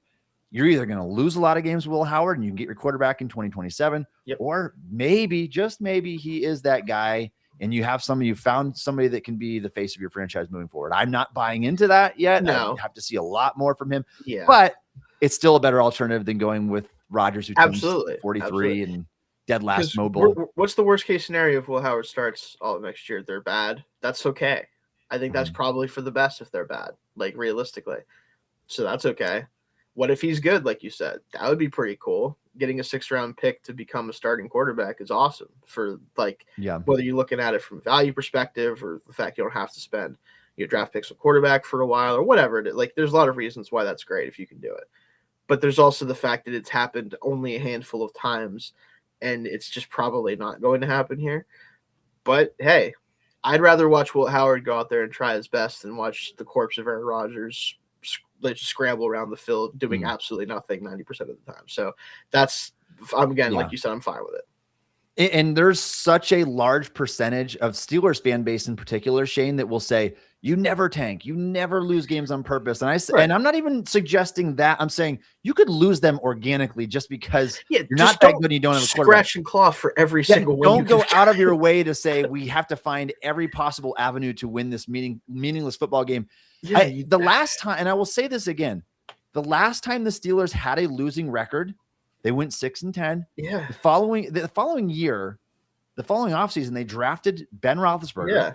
you're either going to lose a lot of games with Will Howard and you can get your quarterback in 2027, or maybe, just maybe, he is that guy and you found somebody that can be the face of your franchise moving forward. I'm not buying into that yet. No. I have to see a lot more from him. Yeah. But it's still a better alternative than going with Rodgers, who turns 43 Absolutely. And dead last mobile. What's the worst case scenario if Will Howard starts all of next year? They're bad. That's okay. I think that's probably for the best if they're bad, like realistically. So that's okay. What if he's good, like you said? That would be pretty cool. Getting a 6th-round pick to become a starting quarterback is awesome for whether you're looking at it from a value perspective or the fact you don't have to spend your draft picks on quarterback for a while or whatever it is. Like, there's a lot of reasons why that's great if you can do it. But there's also the fact that it's happened only a handful of times, and it's just probably not going to happen here. But hey, I'd rather watch Will Howard go out there and try his best than watch the corpse of Aaron Rodgers just scramble around the field doing absolutely nothing 90% of the time. So like you said, I'm fine with it. And there's such a large percentage of Steelers fan base in particular, Shane, that will say, you never tank, you never lose games on purpose. And and I'm not even suggesting that. I'm saying you could lose them organically just because you're not that good and you don't have a quarterback. Scratch and claw for every single win. Don't go out of your way to say we have to find every possible avenue to win this meaningless football game. The last time, and I will say this again, the last time the Steelers had a losing record, they went 6-10. Yeah. The following year, the following offseason, they drafted Ben Roethlisberger. Yeah.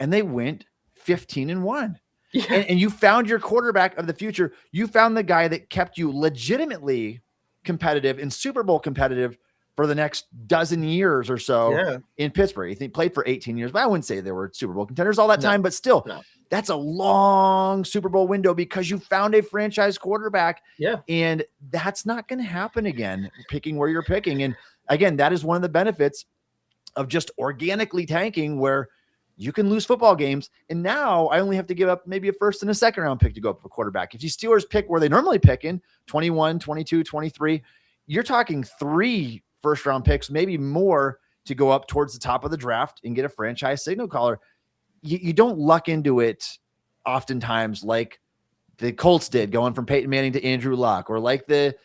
And they went 15-1. Yeah. And you found your quarterback of the future. You found the guy that kept you legitimately competitive and Super Bowl competitive for the next dozen years or so in Pittsburgh. He played for 18 years, but I wouldn't say they were Super Bowl contenders all that time, but still, that's a long Super Bowl window because you found a franchise quarterback. Yeah. And that's not going to happen again, picking where you're picking. And again, that is one of the benefits of just organically tanking, where you can lose football games. And now I only have to give up maybe a 1st and a 2nd round pick to go up for quarterback. If you Steelers pick where they normally pick in 21, 22, 23, you're talking 3 1st-round picks, maybe more, to go up towards the top of the draft and get a franchise signal caller. You don't luck into it oftentimes like the Colts did, going from Peyton Manning to Andrew Luck, or like the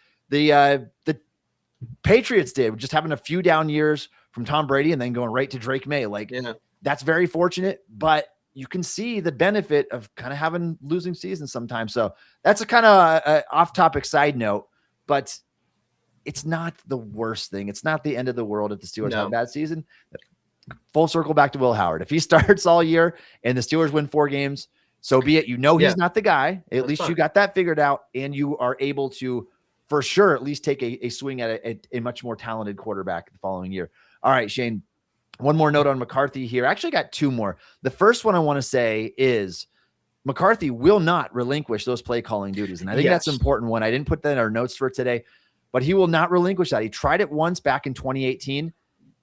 Patriots did, just having a few down years from Tom Brady and then going right to Drake May. That's very fortunate, but you can see the benefit of kind of having losing seasons sometimes. So that's a kind of off-topic side note, but it's not the worst thing. It's not the end of the world if the Steelers have a bad season. Full circle back to Will Howard. If he starts all year and the Steelers win 4 games, so be it. He's not the guy. At least you got that figured out, and you are able to, for sure, at least take a swing at a much more talented quarterback the following year. All right, Shane, one more note on McCarthy here. I actually got 2 more. The first one I want to say is McCarthy will not relinquish those play calling duties. And I think that's an important one. I didn't put that in our notes for today, but he will not relinquish that. He tried it once back in 2018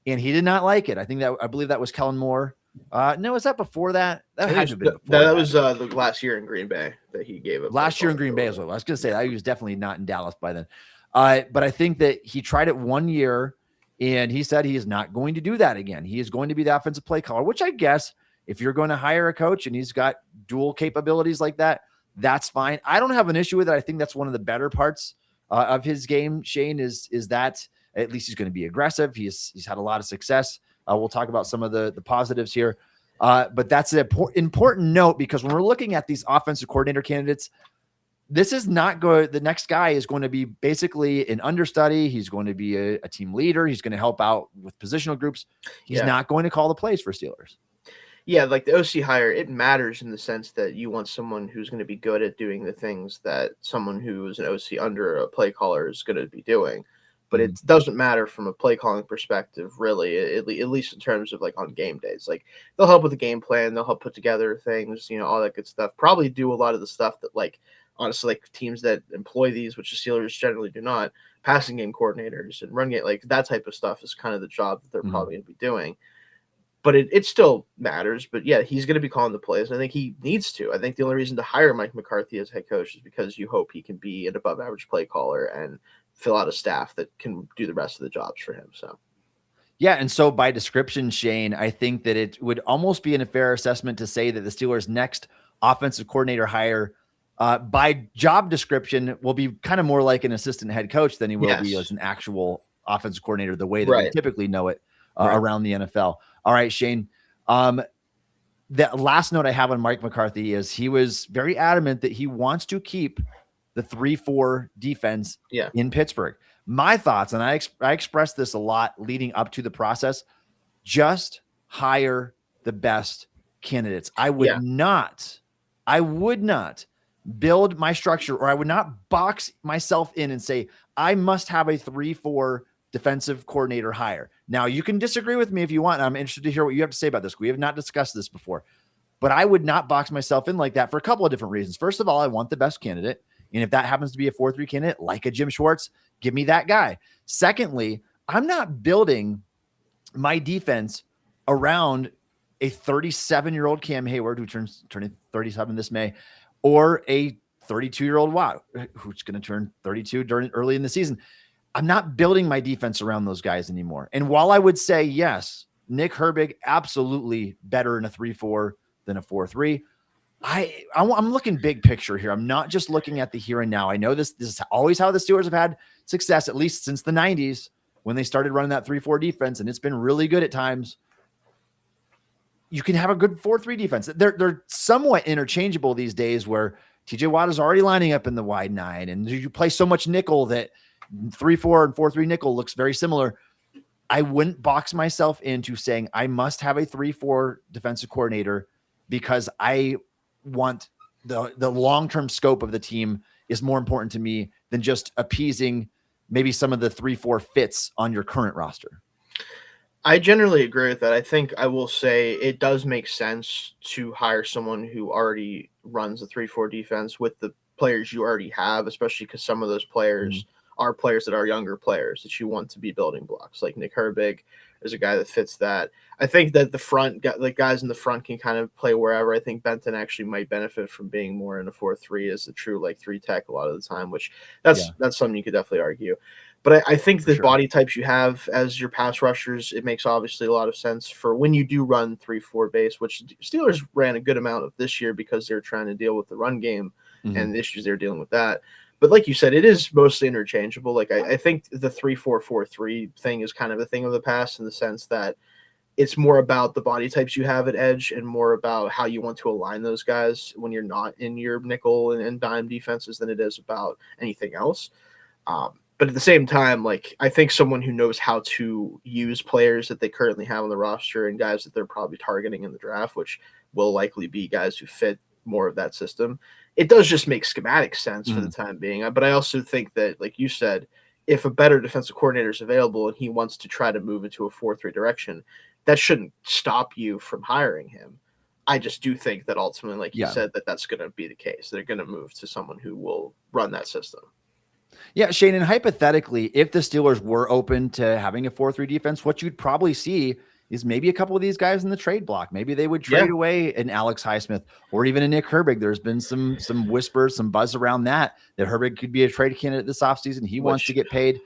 and he did not like it. I believe that was Kellen Moore. No, was that before that? That had to have been before that was the last year in Green Bay that he gave it. Last year in Green Bay as well. I was going to say that he was definitely not in Dallas by then. But I think that he tried it 1 year and he said he is not going to do that again. He is going to be the offensive play caller, which I guess if you're going to hire a coach and he's got dual capabilities like that, that's fine. I don't have an issue with it. I think that's one of the better parts of his game, Shane, is that at least he's going to be aggressive. He's had a lot of success. We'll talk about some of the positives here. But that's an important note, because when we're looking at these offensive coordinator candidates, this is not good. The next guy is going to be basically an understudy. He's going to be a team leader. He's going to help out with positional groups. He's not going to call the plays for Steelers. Yeah, like the OC hire, it matters in the sense that you want someone who's going to be good at doing the things that someone who's an OC under a play caller is going to be doing. But it doesn't matter from a play calling perspective, really, at least in terms of like on game days. Like they'll help with the game plan, they'll help put together things, all that good stuff. Probably do a lot of the stuff that, like, honestly, like teams that employ these, which the Steelers generally do not, passing game coordinators and run game, like that type of stuff is kind of the job that they're probably going to be doing. But it still matters. But yeah, he's going to be calling the plays. And I think he needs to. I think the only reason to hire Mike McCarthy as head coach is because you hope he can be an above average play caller and fill out a staff that can do the rest of the jobs for him. So. Yeah, and so by description, Shane, I think that it would almost be a fair assessment to say that the Steelers' next offensive coordinator hire, by job description, will be kind of more like an assistant head coach than he will be as an actual offensive coordinator, the way that we typically know it around the NFL. All right, Shane. The last note I have on Mike McCarthy is he was very adamant that he wants to keep the 3-4 defense in Pittsburgh. My thoughts, and I expressed this a lot leading up to the process, just hire the best candidates. I would not build my structure, or I would not box myself in and say, I must have a 3-4 defensive coordinator hire. Now, you can disagree with me if you want. I'm interested to hear what you have to say about this. We have not discussed this before, but I would not box myself in like that for a couple of different reasons. First of all, I want the best candidate. And if that happens to be a 4-3 candidate, like a Jim Schwartz, give me that guy. Secondly, I'm not building my defense around a 37-year-old Cam Hayward, who turning 37 this May, or a 32-year-old Watt, who's going to turn 32 early in the season. I'm not building my defense around those guys anymore. And while I would say, yes, Nick Herbig, absolutely better in a 3-4 than a 4-3, I'm looking big picture here. I'm not just looking at the here and now. I know this is always how the Steelers have had success, at least since the 90s when they started running that 3-4 defense, and it's been really good at times. You can have a good 4-3 defense. They're somewhat interchangeable these days, where TJ Watt is already lining up in the wide 9, and you play so much nickel that 3-4 and 4-3 nickel looks very similar. I wouldn't box myself into saying I must have a 3-4 defensive coordinator because I want the long-term scope of the team is more important to me than just appeasing maybe some of the 3-4 fits on your current roster. I generally agree with that. I think I will say it does make sense to hire someone who already runs a 3-4 defense with the players you already have, especially because some of those players are players that are younger players that you want to be building blocks. Like Nick Herbig is a guy that fits that. I think that the guys in the front can kind of play wherever. I think Benton actually might benefit from being more in a 4-3 as a true 3 tech a lot of the time, which that's something you could definitely argue. But I think the body types you have as your pass rushers, it makes obviously a lot of sense for when you do run 3-4 base, which Steelers ran a good amount of this year because they're trying to deal with the run game and the issues they're dealing with that. But like you said, it is mostly interchangeable. I think the 3-4-4-3 thing is kind of a thing of the past in the sense that it's more about the body types you have at edge and more about how you want to align those guys when you're not in your nickel and dime defenses than it is about anything else. But at the same time, I think someone who knows how to use players that they currently have on the roster and guys that they're probably targeting in the draft, which will likely be guys who fit more of that system, it does just make schematic sense for the time being. But I also think that, like you said, if a better defensive coordinator is available and he wants to try to move into a 4-3 direction, that shouldn't stop you from hiring him. I just do think that ultimately, like you said, that's going to be the case. They're going to move to someone who will run that system. Yeah, Shane, and hypothetically, if the Steelers were open to having a 4-3 defense, what you'd probably see is maybe a couple of these guys in the trade block. Maybe they would trade away an Alex Highsmith or even a Nick Herbig. There's been some whispers, some buzz around that Herbig could be a trade candidate this offseason. He wants to get paid.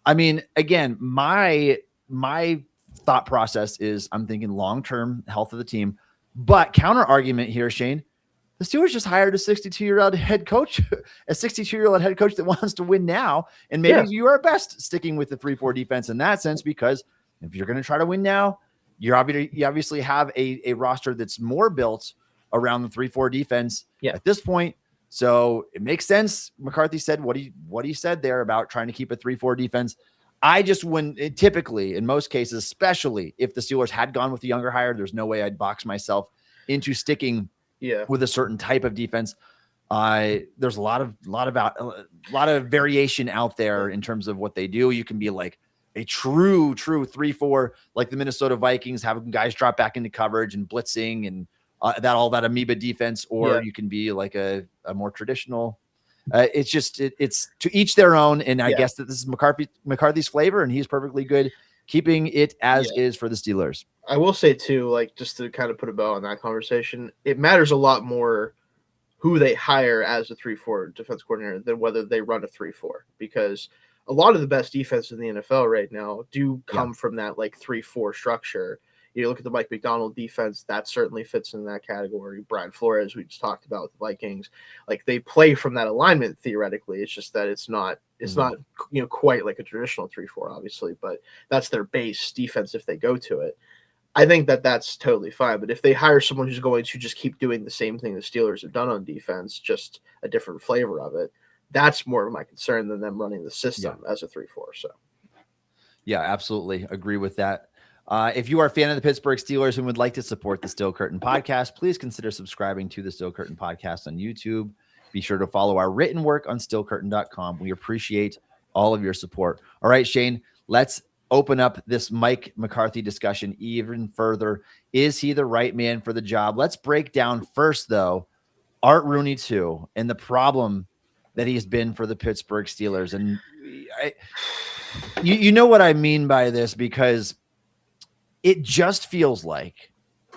I mean, again, my thought process is I'm thinking long-term health of the team, but counter argument here, Shane, the Steelers just hired a 62-year-old head coach, a 62-year-old head coach that wants to win now. And maybe you are best sticking with the 3-4 defense in that sense, because if you're going to try to win now, you obviously have a roster that's more built around the 3-4 defense at this point. So it makes sense. McCarthy said what he said there about trying to keep a 3-4 defense. I just wouldn't typically, in most cases, especially if the Steelers had gone with the younger hire, there's no way I'd box myself into sticking with a certain type of defense. There's a lot of variation out there in terms of what they do. You can be like a true 3-4, like the Minnesota Vikings, having guys drop back into coverage and blitzing and all that amoeba defense, or you can be like a more traditional It's just it's to each their own, and I Yeah. guess that this is McCarthy's flavor, and he's perfectly good keeping it as is for the Steelers. I will say too, like just to kind of put a bow on that conversation, it matters a lot more who they hire as a 3-4 defense coordinator than whether they run a 3-4, because a lot of the best defense in the NFL right now do come from that like 3-4 structure. You look at the Mike McDonald defense, that certainly fits in that category. Brian Flores, we just talked about with the Vikings, like they play from that alignment theoretically. It's just that it's not quite like a traditional 3-4, obviously, but that's their base defense if they go to it. I think that that's totally fine. But if they hire someone who's going to just keep doing the same thing the Steelers have done on defense, just a different flavor of it, that's more of my concern than them running the system as a 3-4. So, yeah, absolutely agree with that. If you are a fan of the Pittsburgh Steelers and would like to support the Steel Curtain podcast, please consider subscribing to the Steel Curtain podcast on YouTube. Be sure to follow our written work on steelcurtain.com. We appreciate all of your support. All right, Shane, let's open up this Mike McCarthy discussion even further. Is he the right man for the job? Let's break down first, though, Art Rooney too, and the problem that he's been for the Pittsburgh Steelers. And you know what I mean by this, because it just feels like,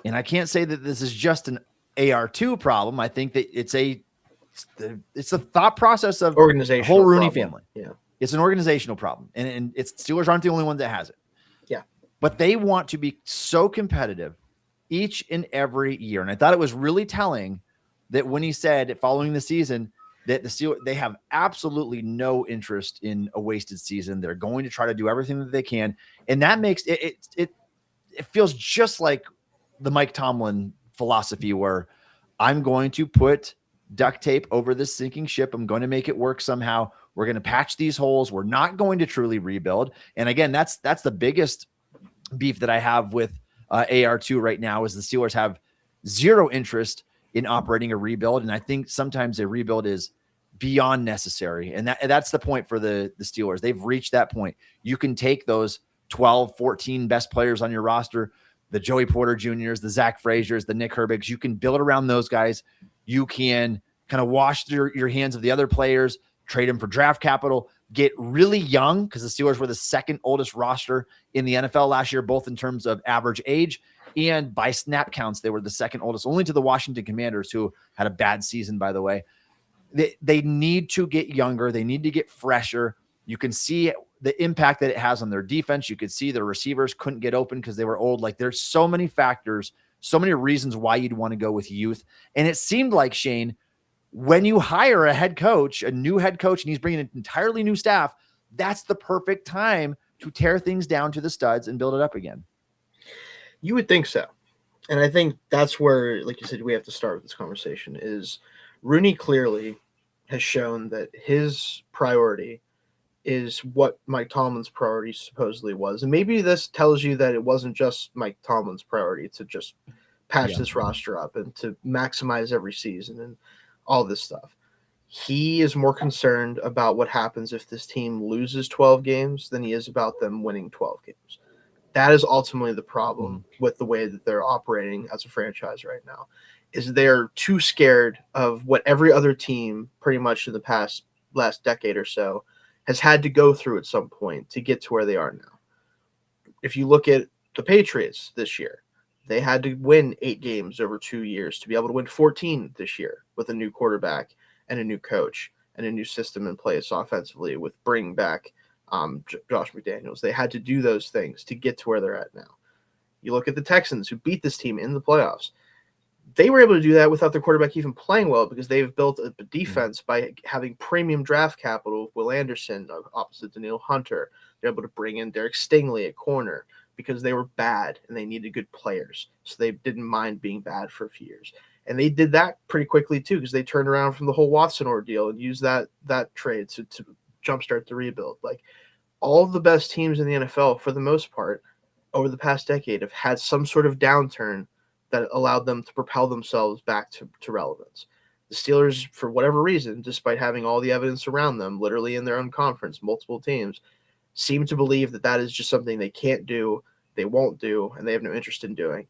and I can't say that this is just an AR2 problem. I think that it's a thought process of the whole Rooney family. Yeah. It's an organizational problem, and it's Steelers aren't the only one that has it. Yeah. But they want to be so competitive each and every year. And I thought it was really telling that when he said following the season that the Steelers, they have absolutely no interest in a wasted season. They're going to try to do everything that they can. And that makes it feels just like the Mike Tomlin philosophy, where I'm going to put duct tape over this sinking ship. I'm going to make it work somehow. We're going to patch these holes. We're not going to truly rebuild. And again, that's the biggest beef that I have with AR2 right now, is the Steelers have zero interest in operating a rebuild. And I think sometimes a rebuild is beyond necessary. And that's the point for the Steelers. They've reached that point. You can take those 12, 14 best players on your roster, the Joey Porter Jr.'s, the Zach Frazier's, the Nick Herbigs. You can build around those guys. You can kind of wash through your hands of the other players, trade them for draft capital, get really young, because the Steelers were the second oldest roster in the NFL last year, both in terms of average age and by snap counts. They were the second oldest, only to the Washington Commanders, who had a bad season, by the way. They need to get younger. They need to get fresher. You can see the impact that it has on their defense. You could see the receivers couldn't get open because they were old. Like, there's so many factors, so many reasons why you'd want to go with youth. And it seemed like, Shane, when you hire a new head coach, and he's bringing an entirely new staff, that's the perfect time to tear things down to the studs and build it up again. You would think so. And I think that's where, like you said, we have to start with this conversation. Is Rooney clearly has shown that his priority is what Mike Tomlin's priority supposedly was. And maybe this tells you that it wasn't just Mike Tomlin's priority to just patch this roster up and to maximize every season and all this stuff. He is more concerned about what happens if this team loses 12 games than he is about them winning 12 games. That is ultimately the problem with the way that they're operating as a franchise right now, is they're too scared of what every other team pretty much in the last decade or so has had to go through at some point to get to where they are now. If you look at the Patriots this year, they had to win 8 games over 2 years to be able to win 14 this year with a new quarterback and a new coach and a new system in place offensively with bringing back Josh McDaniels. They had to do those things to get to where they're at now. You look at the Texans, who beat this team in the playoffs. They were able to do that without their quarterback even playing well, because they've built a defense by having premium draft capital. Will Anderson opposite Daniil Hunter. They're able to bring in Derek Stingley at corner because they were bad and they needed good players. So they didn't mind being bad for a few years. And they did that pretty quickly too, because they turned around from the whole Watson ordeal and used that trade to jumpstart the rebuild. Like, all of the best teams in the NFL, for the most part, over the past decade have had some sort of downturn that allowed them to propel themselves back to relevance. The Steelers, for whatever reason, despite having all the evidence around them, literally in their own conference, multiple teams, seem to believe that is just something they can't do, they won't do, and they have no interest in doing.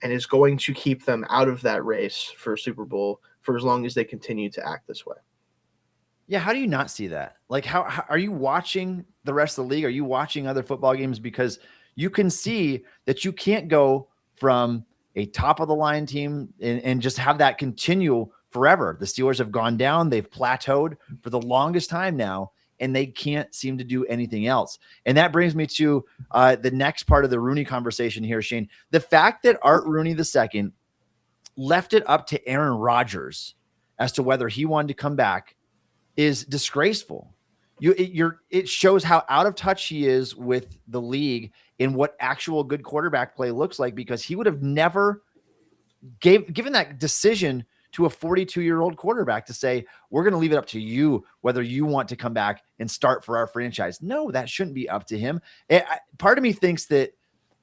And is going to keep them out of that race for a Super Bowl for as long as they continue to act this way. Yeah, how do you not see that? Like, how are you watching the rest of the league? Are you watching other football games? Because you can see that you can't go from a top of the line team and just have that continue forever. The Steelers have gone down, they've plateaued for the longest time now, and they can't seem to do anything else. And that brings me to the next part of the Rooney conversation here, Shane. The fact that Art Rooney II left it up to Aaron Rodgers as to whether he wanted to come back is disgraceful. It shows how out of touch he is with the league and what actual good quarterback play looks like, because he would have never given that decision to a 42-year-old quarterback to say, we're going to leave it up to you whether you want to come back and start for our franchise. No, that shouldn't be up to him. Part of me thinks that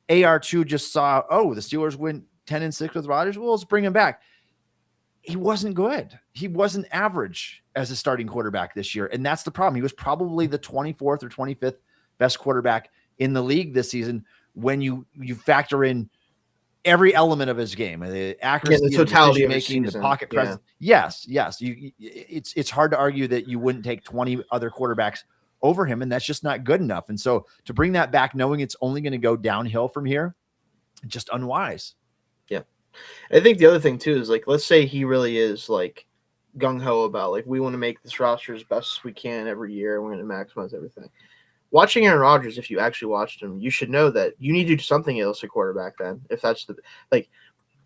AR2 just saw, oh, the Steelers went 10-6 with Rodgers. Well, let's bring him back. He wasn't good. He wasn't average as a starting quarterback this year. And that's the problem. He was probably the 24th or 25th best quarterback in the league this season when you factor in every element of his game, the accuracy, the totality of making, the pocket presence. Yes. It's hard to argue that you wouldn't take 20 other quarterbacks over him, and that's just not good enough. And so to bring that back, knowing it's only going to go downhill from here, just unwise. Yeah. I think the other thing too is, like, let's say he really is like gung-ho about, like, we want to make this roster as best as we can every year. We're going to maximize everything. Watching Aaron Rodgers, if you actually watched him, you should know that you need to do something else at quarterback then. If that's like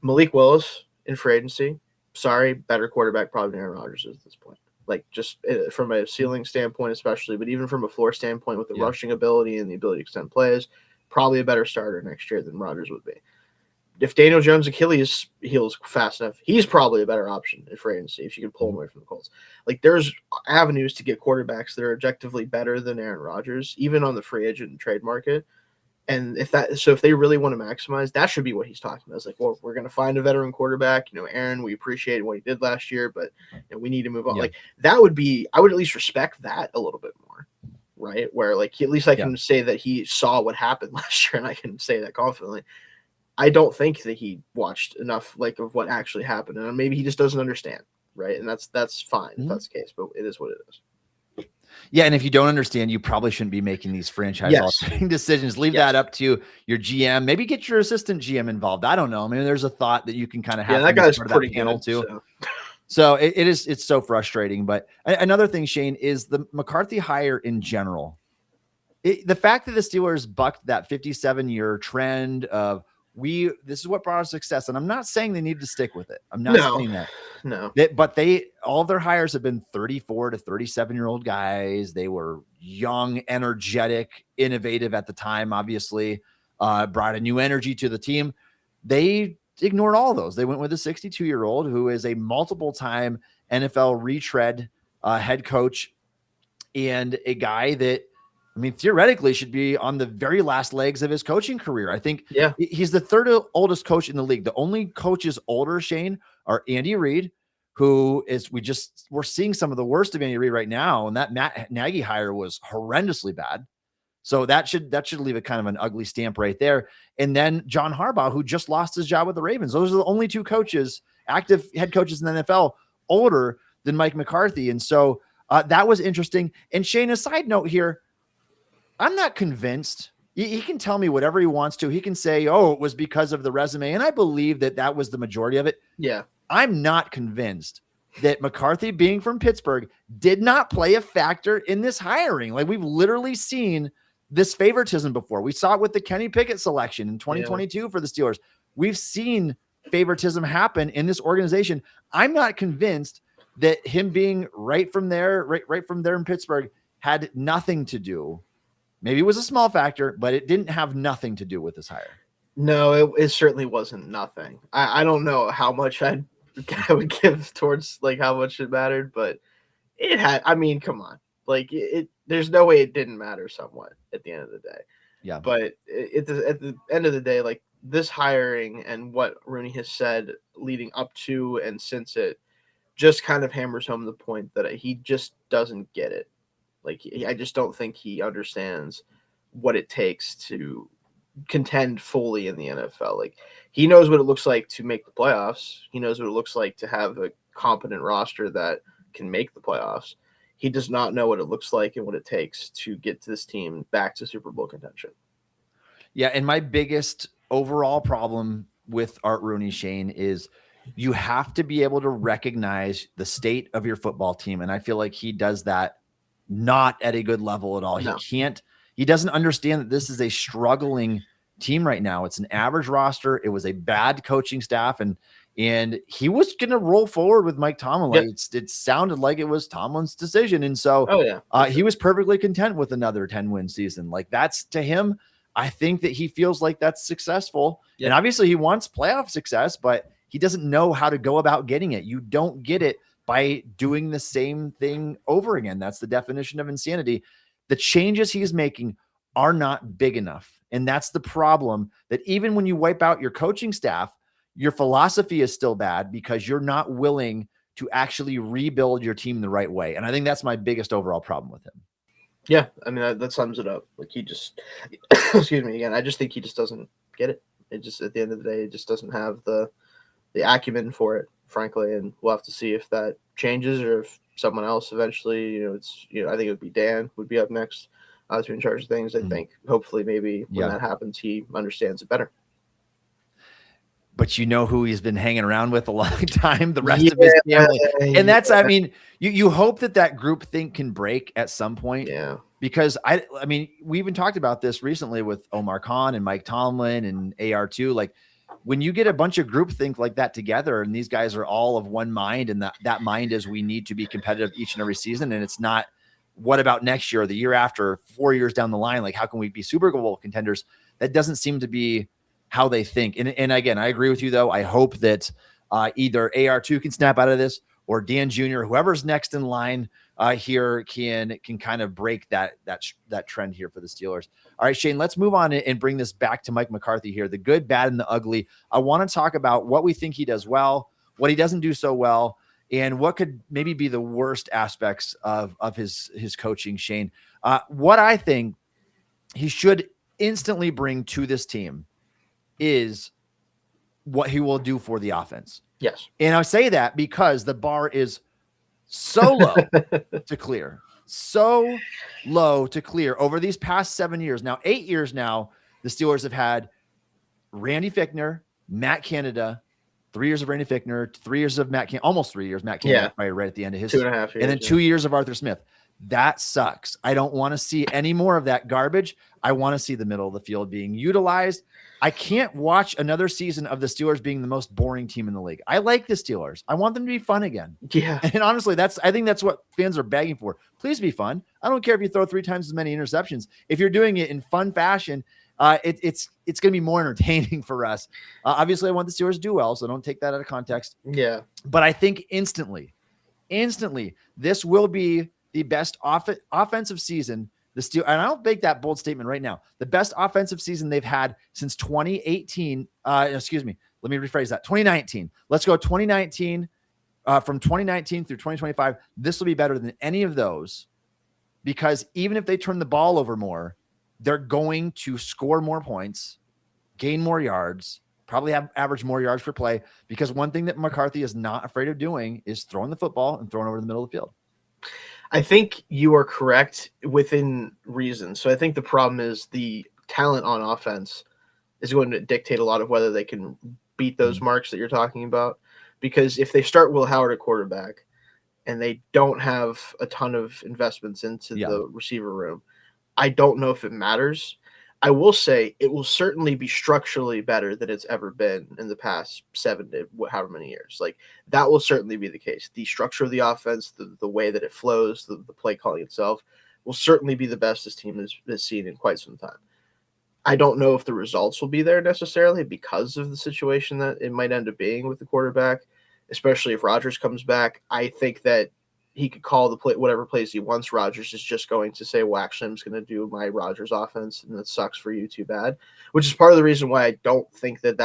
Malik Willis in free agency, sorry, better quarterback probably than Aaron Rodgers is at this point. Like, just from a ceiling standpoint especially, but even from a floor standpoint with the rushing ability and the ability to extend plays, probably a better starter next year than Rodgers would be. If Daniel Jones' Achilles heals fast enough, he's probably a better option in free agency if you can pull him away from the Colts. Like, there's avenues to get quarterbacks that are objectively better than Aaron Rodgers, even on the free agent and trade market. And if they really want to maximize, that should be what he's talking about. It's like, well, we're going to find a veteran quarterback. Aaron, we appreciate what he did last year, but we need to move on. Yeah. Like, that would be, I would at least respect that a little bit more, right? Where, like, at least I can say that he saw what happened last year, and I can say that confidently. I don't think that he watched enough, like, of what actually happened, and maybe he just doesn't understand, right? And that's fine if that's the case, but it is what it is. Yeah, and if you don't understand, you probably shouldn't be making these franchise-altering decisions. Leave that up to your GM. Maybe get your assistant GM involved. I don't know. I mean, there's a thought that you can kind of have. Yeah, that guy's pretty panel too. So it's so frustrating. But another thing, Shane, is the McCarthy hire in general. The fact that the Steelers bucked that 57-year trend of, this is what brought us success. And I'm not saying they need to stick with it. I'm not saying that. No. But all of their hires have been 34 to 37-year-old guys. They were young, energetic, innovative at the time, obviously, brought a new energy to the team. They ignored all those. They went with a 62-year-old who is a multiple-time NFL retread head coach, and a guy that, I mean, theoretically should be on the very last legs of his coaching career. I think he's the third oldest coach in the league. The only coaches older, Shane, are Andy Reid, who is, we're seeing some of the worst of Andy Reid right now. And that Matt Nagy hire was horrendously bad. So that should leave a kind of an ugly stamp right there. And then John Harbaugh, who just lost his job with the Ravens. Those are the only two coaches, active head coaches in the NFL, older than Mike McCarthy. And so that was interesting. And Shane, a side note here, I'm not convinced. He can tell me whatever he wants to. He can say, oh, it was because of the resume. And I believe that was the majority of it. Yeah. I'm not convinced that McCarthy, being from Pittsburgh, did not play a factor in this hiring. Like, we've literally seen this favoritism before. We saw it with the Kenny Pickett selection in 2022 for the Steelers. We've seen favoritism happen in this organization. I'm not convinced that him being right from there in Pittsburgh had nothing to do. Maybe it was a small factor, but it didn't have nothing to do with this hire. No, it certainly wasn't nothing. I don't know how much I would give towards, like, how much it mattered, but it had. I mean, come on, like, there's no way it didn't matter somewhat at the end of the day. Yeah. But at the end of the day, like, this hiring and what Rooney has said leading up to and since it just kind of hammers home the point that he just doesn't get it. Like, I just don't think he understands what it takes to contend fully in the NFL. Like, he knows what it looks like to make the playoffs. He knows what it looks like to have a competent roster that can make the playoffs. he does not know what it looks like and what it takes to get this team back to Super Bowl contention. Yeah, and my biggest overall problem with Art Rooney, Shane, is you have to be able to recognize the state of your football team. And I feel like he does that not at a good level at all. No. He doesn't understand that this is a struggling team right now. It's an average roster. It was a bad coaching staff, and he was going to roll forward with Mike Tomlin. Like it sounded like it was Tomlin's decision. And so he was perfectly content with another 10-win season. Like that's, to him, I think that he feels like that's successful. Yep. And obviously he wants playoff success, but he doesn't know how to go about getting it. You don't get it by doing the same thing over again. That's the definition of insanity. The changes he's making are not big enough. And that's the problem, that even when you wipe out your coaching staff, your philosophy is still bad because you're not willing to actually rebuild your team the right way. And I think that's my biggest overall problem with him. Yeah, I mean, that sums it up. Like, he just, excuse me again, I just think he just doesn't get it. It just, at the end of the day, it just doesn't have the acumen for it, frankly. And we'll have to see if that changes or if someone else eventually, I think it would be Dan would be up next to be in charge of things. I think hopefully maybe when that happens, he understands it better. But you know who he's been hanging around with a long time, the rest of his family. And that's, I mean, you hope that group think can break at some point. Yeah. Because I mean, we even talked about this recently with Omar Khan and Mike Tomlin and AR2. Like, when you get a bunch of groupthink like that together, and these guys are all of one mind, and that mind is, we need to be competitive each and every season. And it's not, what about next year or the year after, 4 years down the line? Like, how can we be Super Bowl contenders? That doesn't seem to be how they think. And again, I agree with you, though. I hope that either AR2 can snap out of this, or Dan Jr., whoever's next in line here can kind of break that trend here for the Steelers. All right, Shane, let's move on and bring this back to Mike McCarthy here. The good, bad, and the ugly. I want to talk about what we think he does well, what he doesn't do so well, and what could maybe be the worst aspects of his coaching, Shane. What I think he should instantly bring to this team is what he will do for the offense. Yes. And I say that because the bar is so low to clear. So low to clear over these past 7 years. Now, 8 years now, the Steelers have had Randy Fichtner, Matt Canada, 3 years of Randy Fichtner, 3 years of Matt Canada, almost 3 years, Matt Canada, right at the end of his 2.5 years. And then 2 years of Arthur Smith. That sucks. I don't want to see any more of that garbage. I want to see the middle of the field being utilized. I can't watch another season of the Steelers being the most boring team in the league. I like the Steelers. I want them to be fun again. Yeah. And honestly, I think that's what fans are begging for. Please be fun. I don't care if you throw 3 times as many interceptions. If you're doing it in fun fashion, it's going to be more entertaining for us. Obviously, I want the Steelers to do well, so don't take that out of context. Yeah. But I think instantly, this will be the best offensive season the Steelers, and I don't make that bold statement right now, the best offensive season they've had since 2018. Excuse me. Let me rephrase that. 2019. Let's go 2019. From 2019 through 2025, this will be better than any of those, because even if they turn the ball over more, they're going to score more points, gain more yards, probably have average more yards per play, because one thing that McCarthy is not afraid of doing is throwing the football and throwing over the middle of the field. I think you are correct within reason. So I think the problem is the talent on offense is going to dictate a lot of whether they can beat those marks that you're talking about. Because if they start Will Howard at quarterback and they don't have a ton of investments into the receiver room, I don't know if it matters. I will say it will certainly be structurally better than it's ever been in the past 7 to however many years. Like, that will certainly be the case. The structure of the offense, the way that it flows, the play calling itself will certainly be the best this team has seen in quite some time. I don't know if the results will be there necessarily because of the situation that it might end up being with the quarterback, especially if Rodgers comes back. I think that he could call the play, whatever plays he wants. Rodgers is just going to say, well, actually, I'm just going to do my Rodgers offense, and that sucks for you, too bad, which is part of the reason why I don't think that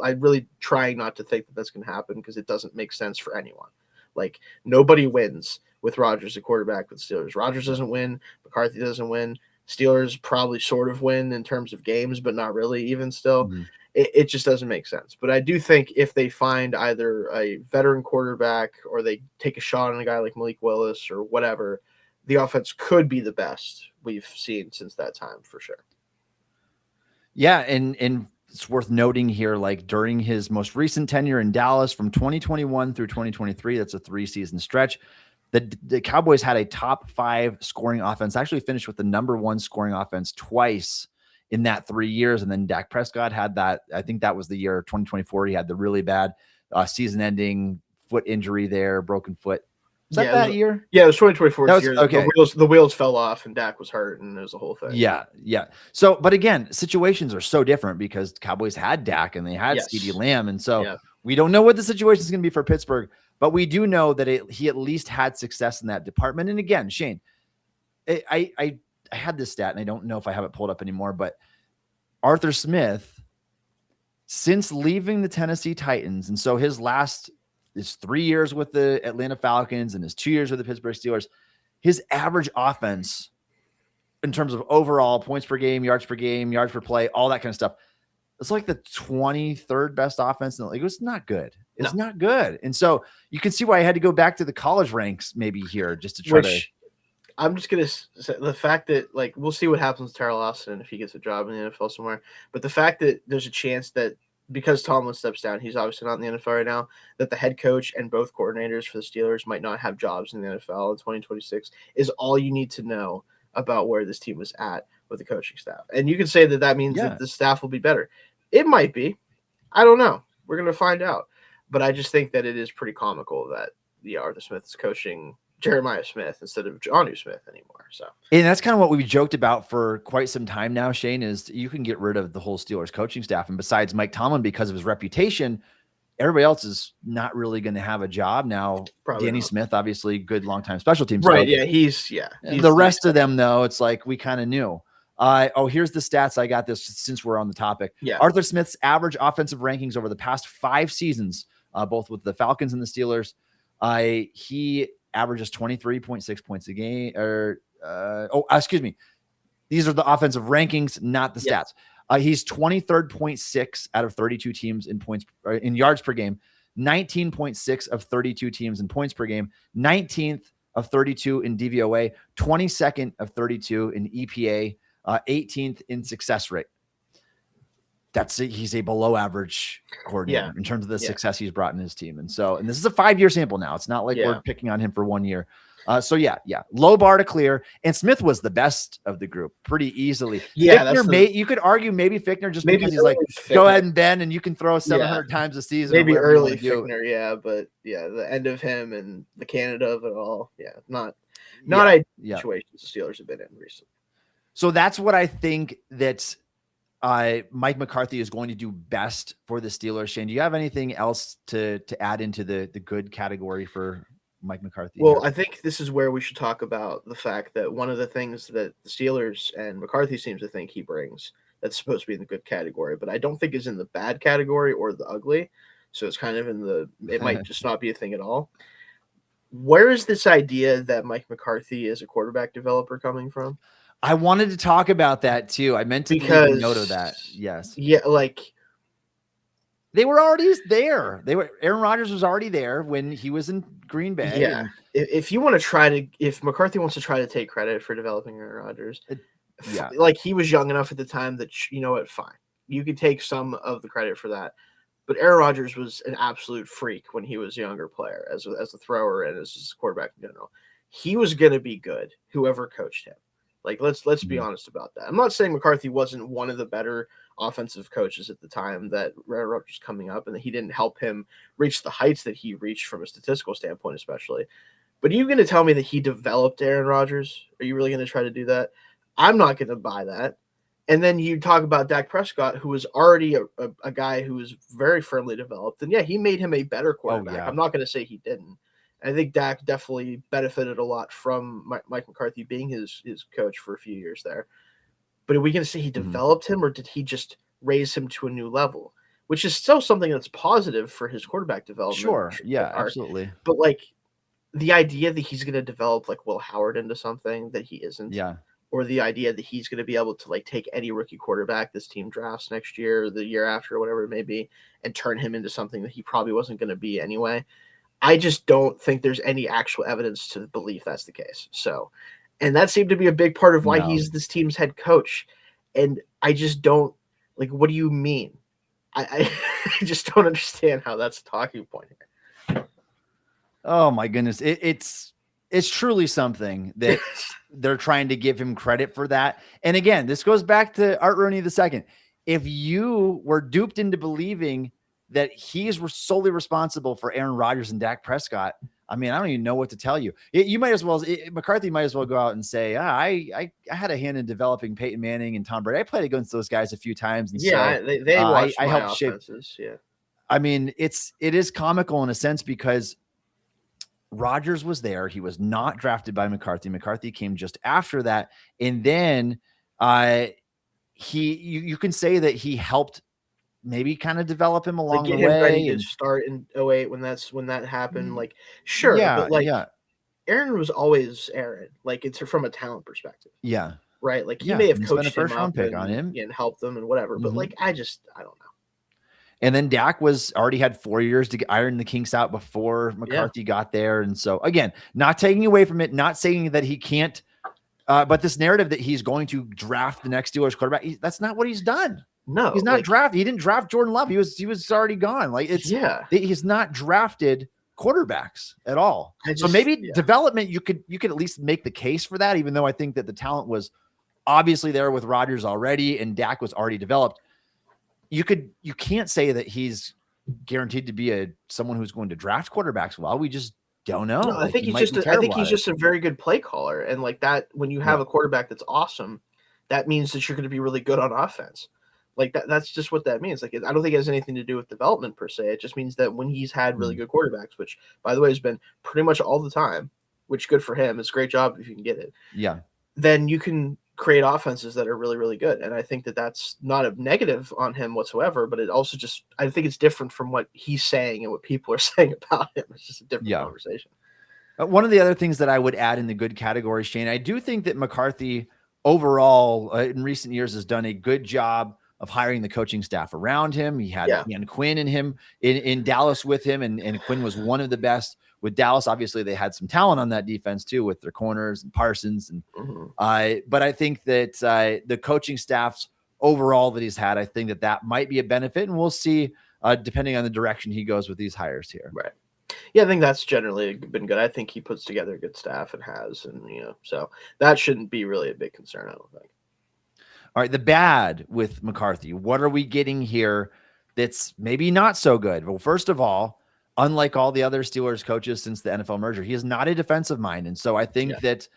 I'm really trying not to think that that's going to happen, because it doesn't make sense for anyone. Like, nobody wins with Rodgers at quarterback with Steelers. Rodgers doesn't win. McCarthy doesn't win. Steelers probably sort of win in terms of games, but not really even still. Mm-hmm. It just doesn't make sense. But I do think if they find either a veteran quarterback or they take a shot on a guy like Malik Willis or whatever, the offense could be the best we've seen since that time for sure. Yeah, and it's worth noting here, like during his most recent tenure in Dallas from 2021 through 2023, that's a 3-season stretch. The Cowboys had a top 5 scoring offense, actually finished with the number 1 scoring offense twice in that 3 years. And then Dak Prescott had that, I think that was the year 2024. He had the really bad season ending foot injury there, broken foot. Was that year? Yeah, it was 2024 year. Okay. The wheels fell off and Dak was hurt and it was a whole thing. Yeah. So, but again, situations are so different because Cowboys had Dak and they had CeeDee Lamb. And so we don't know what the situation is going to be for Pittsburgh, but we do know that he at least had success in that department. And again, Shane, I had this stat and I don't know if I have it pulled up anymore, but Arthur Smith, since leaving the Tennessee Titans, and so his 3 years with the Atlanta Falcons and his 2 years with the Pittsburgh Steelers, his average offense in terms of overall points per game, yards per play, all that kind of stuff, it's like the 23rd best offense in the league. It was not good. It's not good. And so you can see why I had to go back to the college ranks maybe here just to try to. I'm just going to say the fact that, like, we'll see what happens with Terrell Austin if he gets a job in the NFL somewhere. But the fact that there's a chance that because Tomlin steps down, he's obviously not in the NFL right now, that the head coach and both coordinators for the Steelers might not have jobs in the NFL in 2026 is all you need to know about where this team was at with the coaching staff. And you can say that means that the staff will be better. It might be. I don't know. We're going to find out. But I just think that it is pretty comical that Arthur Smith is coaching Jeremiah Smith instead of Jonnu Smith anymore. So, and that's kind of what we've joked about for quite some time now, Shane, is you can get rid of the whole Steelers coaching staff. And besides Mike Tomlin, because of his reputation, everybody else is not really going to have a job now. Probably Danny not. Smith, obviously good longtime special teams. Right. Coach. He's the rest of them though, it's like, we kind of knew. Here's the stats. I got this since we're on the topic. Yeah. Arthur Smith's average offensive rankings over the past 5 seasons, both with the Falcons and the Steelers. He averages 23.6 points a game, excuse me. These are the offensive rankings, not the stats. He's 23rd.6 out of 32 teams in points in yards per game, 19.6 of 32 teams in points per game, 19th of 32 in DVOA, 22nd of 32 in EPA, 18th in success rate. He's a below average coordinator in terms of the success he's brought in his team. And this is a 5-year sample now. It's not like we're picking on him for 1 year. Low bar to clear. And Smith was the best of the group pretty easily. Yeah. You could argue maybe Fichtner just because he's like, go ahead and bend and you can throw 700 times a season. Maybe early Fichtner. But the end of him and the Canada of it all. Not ideal situations the Steelers have been in recently. So that's what I think that Mike McCarthy is going to do best for the Steelers. Shane, do you have anything else to add into the good category for Mike McCarthy? Well, I think this is where we should talk about the fact that one of the things that the Steelers and McCarthy seems to think he brings that's supposed to be in the good category, but I don't think is in the bad category or the ugly. So it's kind of it might just not be a thing at all. Where is this idea that Mike McCarthy is a quarterback developer coming from? I wanted to talk about that too. I meant to make a note of that. Yes. Yeah, like they were already there. Aaron Rodgers was already there when he was in Green Bay. Yeah. If McCarthy wants to try to take credit for developing Aaron Rodgers, like he was young enough at the time that fine. You could take some of the credit for that. But Aaron Rodgers was an absolute freak when he was a younger player as a thrower and as a quarterback in general. He was going to be good, whoever coached him. Like, let's be honest about that. I'm not saying McCarthy wasn't one of the better offensive coaches at the time that Aaron Rodgers was coming up and that he didn't help him reach the heights that he reached from a statistical standpoint, especially. But are you going to tell me that he developed Aaron Rodgers? Are you really going to try to do that? I'm not going to buy that. And then you talk about Dak Prescott, who was already a guy who was very firmly developed. And, he made him a better quarterback. I'm not going to say he didn't. I think Dak definitely benefited a lot from Mike McCarthy being his coach for a few years there. But are we going to say he developed him or did he just raise him to a new level? Which is still something that's positive for his quarterback development. Sure. Yeah, absolutely. But like the idea that he's going to develop like Will Howard into something that he isn't. Yeah. Or the idea that he's going to be able to like take any rookie quarterback this team drafts next year or the year after or whatever it may be and turn him into something that he probably wasn't going to be anyway. I just don't think there's any actual evidence to believe that's the case. So, and that seemed to be a big part of why No. he's this team's head coach. And I just don't like, what do you mean? I I just don't understand how that's a talking point here. Oh my goodness. It's truly something that they're trying to give him credit for that. And again, this goes back to Art Rooney II. If you were duped into believing that he is solely responsible for Aaron Rodgers and Dak Prescott, I mean, I don't even know what to tell you. You might as well, McCarthy might as well go out and say, I had a hand in developing Peyton Manning and Tom Brady. I played against those guys a few times. And yeah, so they watched I my helped offenses. shape. Yeah. I mean, it is comical in a sense because Rodgers was there. He was not drafted by McCarthy. McCarthy came just after that. And then you can say that he helped maybe kind of develop him along Get the him way. ready to And start in 08 when that happened. Like, sure, yeah, but like yeah, Aaron was always Aaron. Like, it's from a talent perspective, yeah, right? Like, he yeah. may have You spent a coached him first round up pick on him. and helped them and whatever, but like, I don't know. And then Dak was already had 4 years to iron the kinks out before McCarthy got there. And so again, not taking away from it, not saying that he can't, but this narrative that he's going to draft the next Steelers quarterback, that's not what he's done. No, he's not drafted. He didn't draft Jordan Love. He was already gone. Like he's not drafted quarterbacks at all. So maybe development, you could at least make the case for that, even though I think that the talent was obviously there with Rodgers already and Dak was already developed. You can't say that he's guaranteed to be someone who's going to draft quarterbacks. Well, we just don't know. No, I think he's just a very good play caller. And like that, when you have a quarterback that's awesome, that means that you're going to be really good on offense. Like that's just what that means. Like, I don't think it has anything to do with development per se. It just means that when he's had really good quarterbacks, which by the way has been pretty much all the time, which good for him. It's a great job if you can get it. Yeah. Then you can create offenses that are really, really good. And I think that that's not a negative on him whatsoever, but it also I think it's different from what he's saying and what people are saying about him. It's just a different conversation. One of the other things that I would add in the good category, Shane, I do think that McCarthy overall in recent years has done a good job of hiring the coaching staff around him. He had Quinn in Dallas with him, and Quinn was one of the best with Dallas. Obviously, they had some talent on that defense too with their corners and Parsons. And but I think that the coaching staffs overall that he's had, I think that might be a benefit, and we'll see depending on the direction he goes with these hires here. Right. Yeah, I think that's generally been good. I think he puts together a good staff and has, and so that shouldn't be really a big concern, I don't think. All right, the bad with McCarthy. What are we getting here that's maybe not so good? Well, first of all, unlike all the other Steelers coaches since the NFL merger, he is not a defensive mind. And so I think that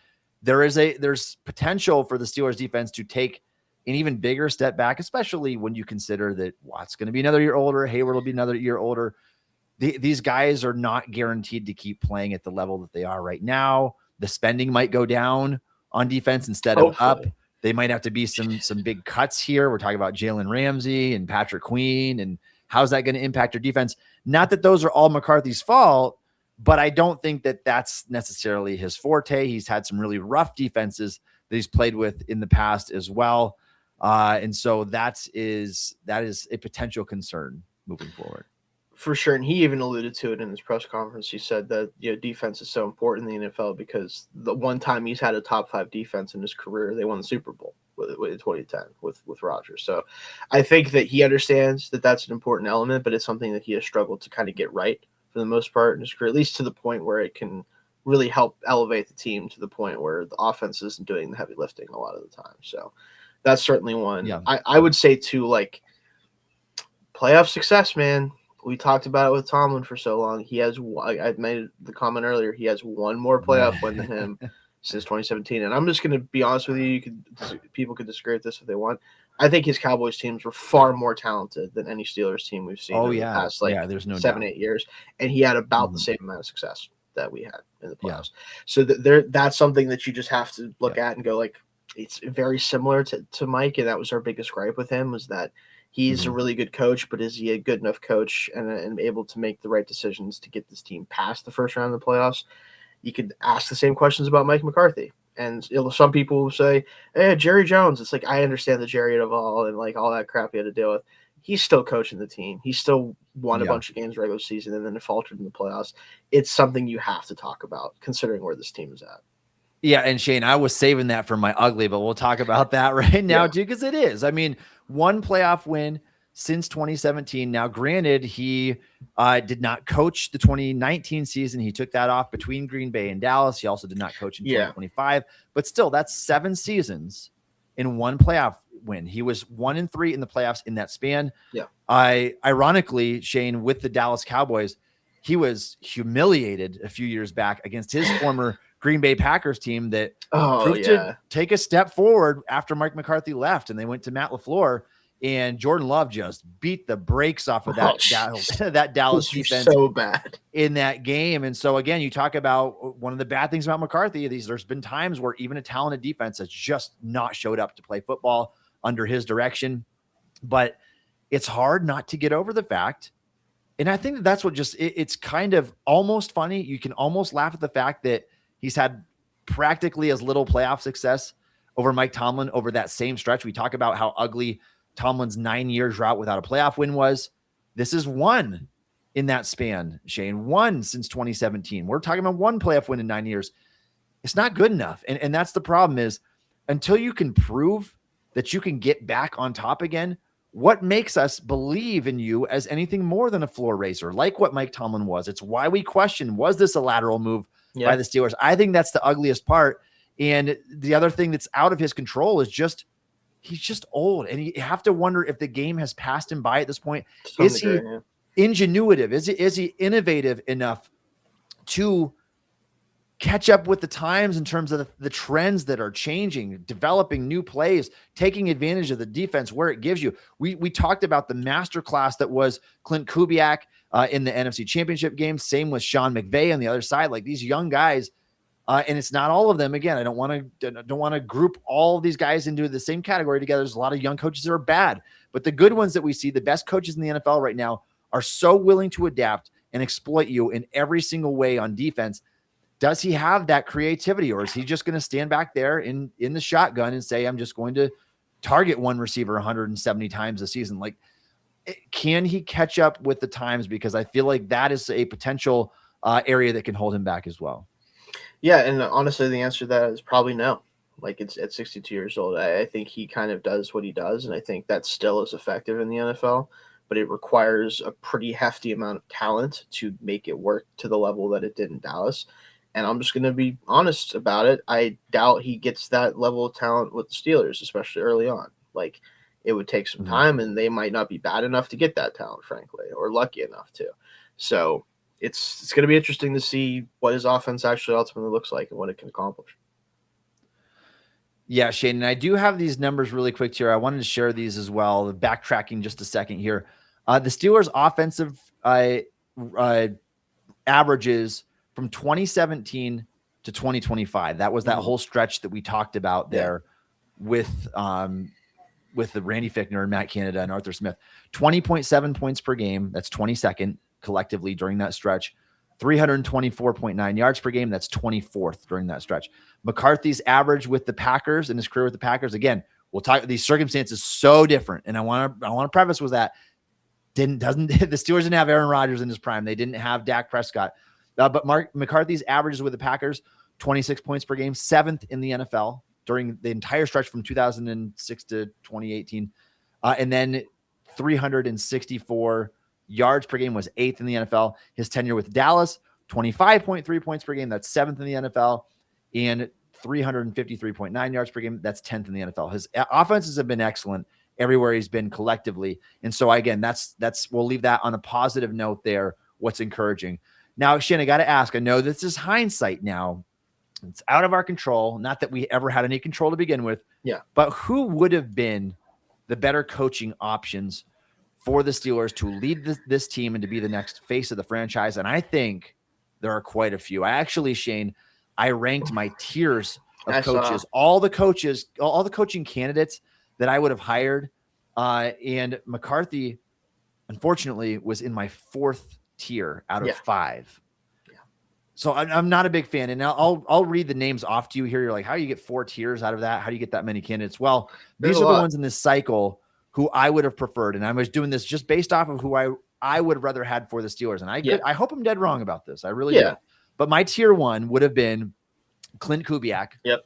there's potential for the Steelers defense to take an even bigger step back, especially when you consider that Watt's going to be another year older. Hayward will be another year older. These guys are not guaranteed to keep playing at the level that they are right now. The spending might go down on defense instead of up. They might have to be some big cuts here. We're talking about Jalen Ramsey and Patrick Queen, and how's that going to impact your defense? Not that those are all McCarthy's fault, but I don't think that that's necessarily his forte. He's had some really rough defenses that he's played with in the past as well. And so that is a potential concern moving forward. For sure. And he even alluded to it in his press conference. He said that defense is so important in the NFL because the one time he's had a top 5 defense in his career, they won the Super Bowl with 2010 with Rodgers. So I think that he understands that that's an important element, but it's something that he has struggled to kind of get right for the most part in his career, at least to the point where it can really help elevate the team to the point where the offense isn't doing the heavy lifting a lot of the time. So that's certainly one. Yeah. I would say too, like playoff success, man. We talked about it with Tomlin for so long. He has, I made the comment earlier, he has one more playoff win than him since 2017. And I'm just going to be honest with you. People could disagree with this if they want. I think his Cowboys teams were far more talented than any Steelers team we've seen in the past there's no 7-8 years. And he had about the same amount of success that we had in the playoffs. So that's something that you just have to look at and go like, it's very similar to Mike. And that was our biggest gripe with him, was that he's a really good coach, but is he a good enough coach and able to make the right decisions to get this team past the first round of the playoffs? You could ask the same questions about Mike McCarthy. And some people will say, hey, Jerry Jones. It's like, I understand the Jerry of all and like all that crap he had to deal with. he's still coaching the team. He still won a bunch of games regular season and then it faltered in the playoffs. It's something you have to talk about considering where this team is at. Yeah, and Shane, I was saving that for my ugly, but we'll talk about that right now too, because it is. I mean, one playoff win since 2017. Now, granted, he did not coach the 2019 season. He took that off between Green Bay and Dallas. He also did not coach in 2025, but still, that's 7 seasons in one playoff win. He was 1-3 in the playoffs in that span. Yeah. Ironically, Shane, with the Dallas Cowboys, he was humiliated a few years back against his former Green Bay Packers team that proved to take a step forward after Mike McCarthy left and they went to Matt LaFleur, and Jordan Love just beat the brakes off of that Dallas defense so bad in that game. And so again, you talk about one of the bad things about McCarthy. There's been times where even a talented defense has just not showed up to play football under his direction, but it's hard not to get over the fact. And I think that's what it's kind of almost funny. You can almost laugh at the fact that he's had practically as little playoff success over Mike Tomlin over that same stretch. We talk about how ugly Tomlin's 9-year drought without a playoff win was. This is one in that span, Shane. One since 2017. We're talking about one playoff win in 9 years. It's not good enough. And that's the problem is until you can prove that you can get back on top again, what makes us believe in you as anything more than a floor raiser, like what Mike Tomlin was? It's why we question, was this a lateral move by the Steelers? I think that's the ugliest part. And the other thing that's out of his control is he's just old. And you have to wonder if the game has passed him by at this point. Is he ingenuitive? Is he innovative enough to catch up with the times in terms of the trends that are changing, developing new plays, taking advantage of the defense where it gives you? We talked about the masterclass that was Clint Kubiak in the NFC Championship game. Same with Sean McVay on the other side. Like these young guys, and it's not all of them. Again, I don't want to group all of these guys into the same category together. There's a lot of young coaches that are bad, but the good ones that we see, the best coaches in the NFL right now, are so willing to adapt and exploit you in every single way on defense. Does he have that creativity, or is he just going to stand back there in the shotgun and say, I'm just going to target one receiver 170 times a season? Like, can he catch up with the times? Because I feel like that is a potential area that can hold him back as well. Yeah. And honestly, the answer to that is probably no. Like, it's at 62 years old. I think he kind of does what he does. And I think that still is effective in the NFL, but it requires a pretty hefty amount of talent to make it work to the level that it did in Dallas. And I'm just going to be honest about it. I doubt he gets that level of talent with the Steelers, especially early on. Like, it would take some time, and they might not be bad enough to get that talent, frankly, or lucky enough to. So it's going to be interesting to see what his offense actually ultimately looks like and what it can accomplish. Yeah, Shane, and I do have these numbers really quick here. I wanted to share these as well. Backtracking just a second here. The Steelers' offensive averages from 2017 to 2025. That was that whole stretch that we talked about there with the Randy Fichtner and Matt Canada and Arthur Smith. 20.7 points per game. That's 22nd collectively during that stretch. 324.9 yards per game. That's 24th during that stretch. McCarthy's average with the Packers in his career with the Packers. Again, we'll talk. These circumstances so different, and I want to preface with that. The Steelers didn't have Aaron Rodgers in his prime. They didn't have Dak Prescott. But McCarthy's averages with the Packers, 26 points per game, 7th in the NFL during the entire stretch from 2006 to 2018. And then 364 yards per game was 8th in the NFL. His tenure with Dallas, 25.3 points per game. That's 7th in the NFL. And 353.9 yards per game. That's 10th in the NFL. His offenses have been excellent everywhere he's been collectively. And so again, we'll leave that on a positive note there. What's encouraging. Now, Shane, I got to ask, I know this is hindsight now. It's out of our control. Not that we ever had any control to begin with. Yeah. But who would have been the better coaching options for the Steelers to lead this team and to be the next face of the franchise? And I think there are quite a few. Shane, I ranked my tiers of coaches, all the coaching candidates that I would have hired. And McCarthy, unfortunately, was in my 4th tier out of 5. So I'm not a big fan. And I'll read the names off to you here. You're like, how do you get 4 tiers out of that? How do you get that many candidates? Well, these are the ones in this cycle who I would have preferred, and I was doing this just based off of who I would have rather had for the Steelers. And I hope I'm dead wrong about this. I really do. But my tier 1 would have been Clint Kubiak. Yep.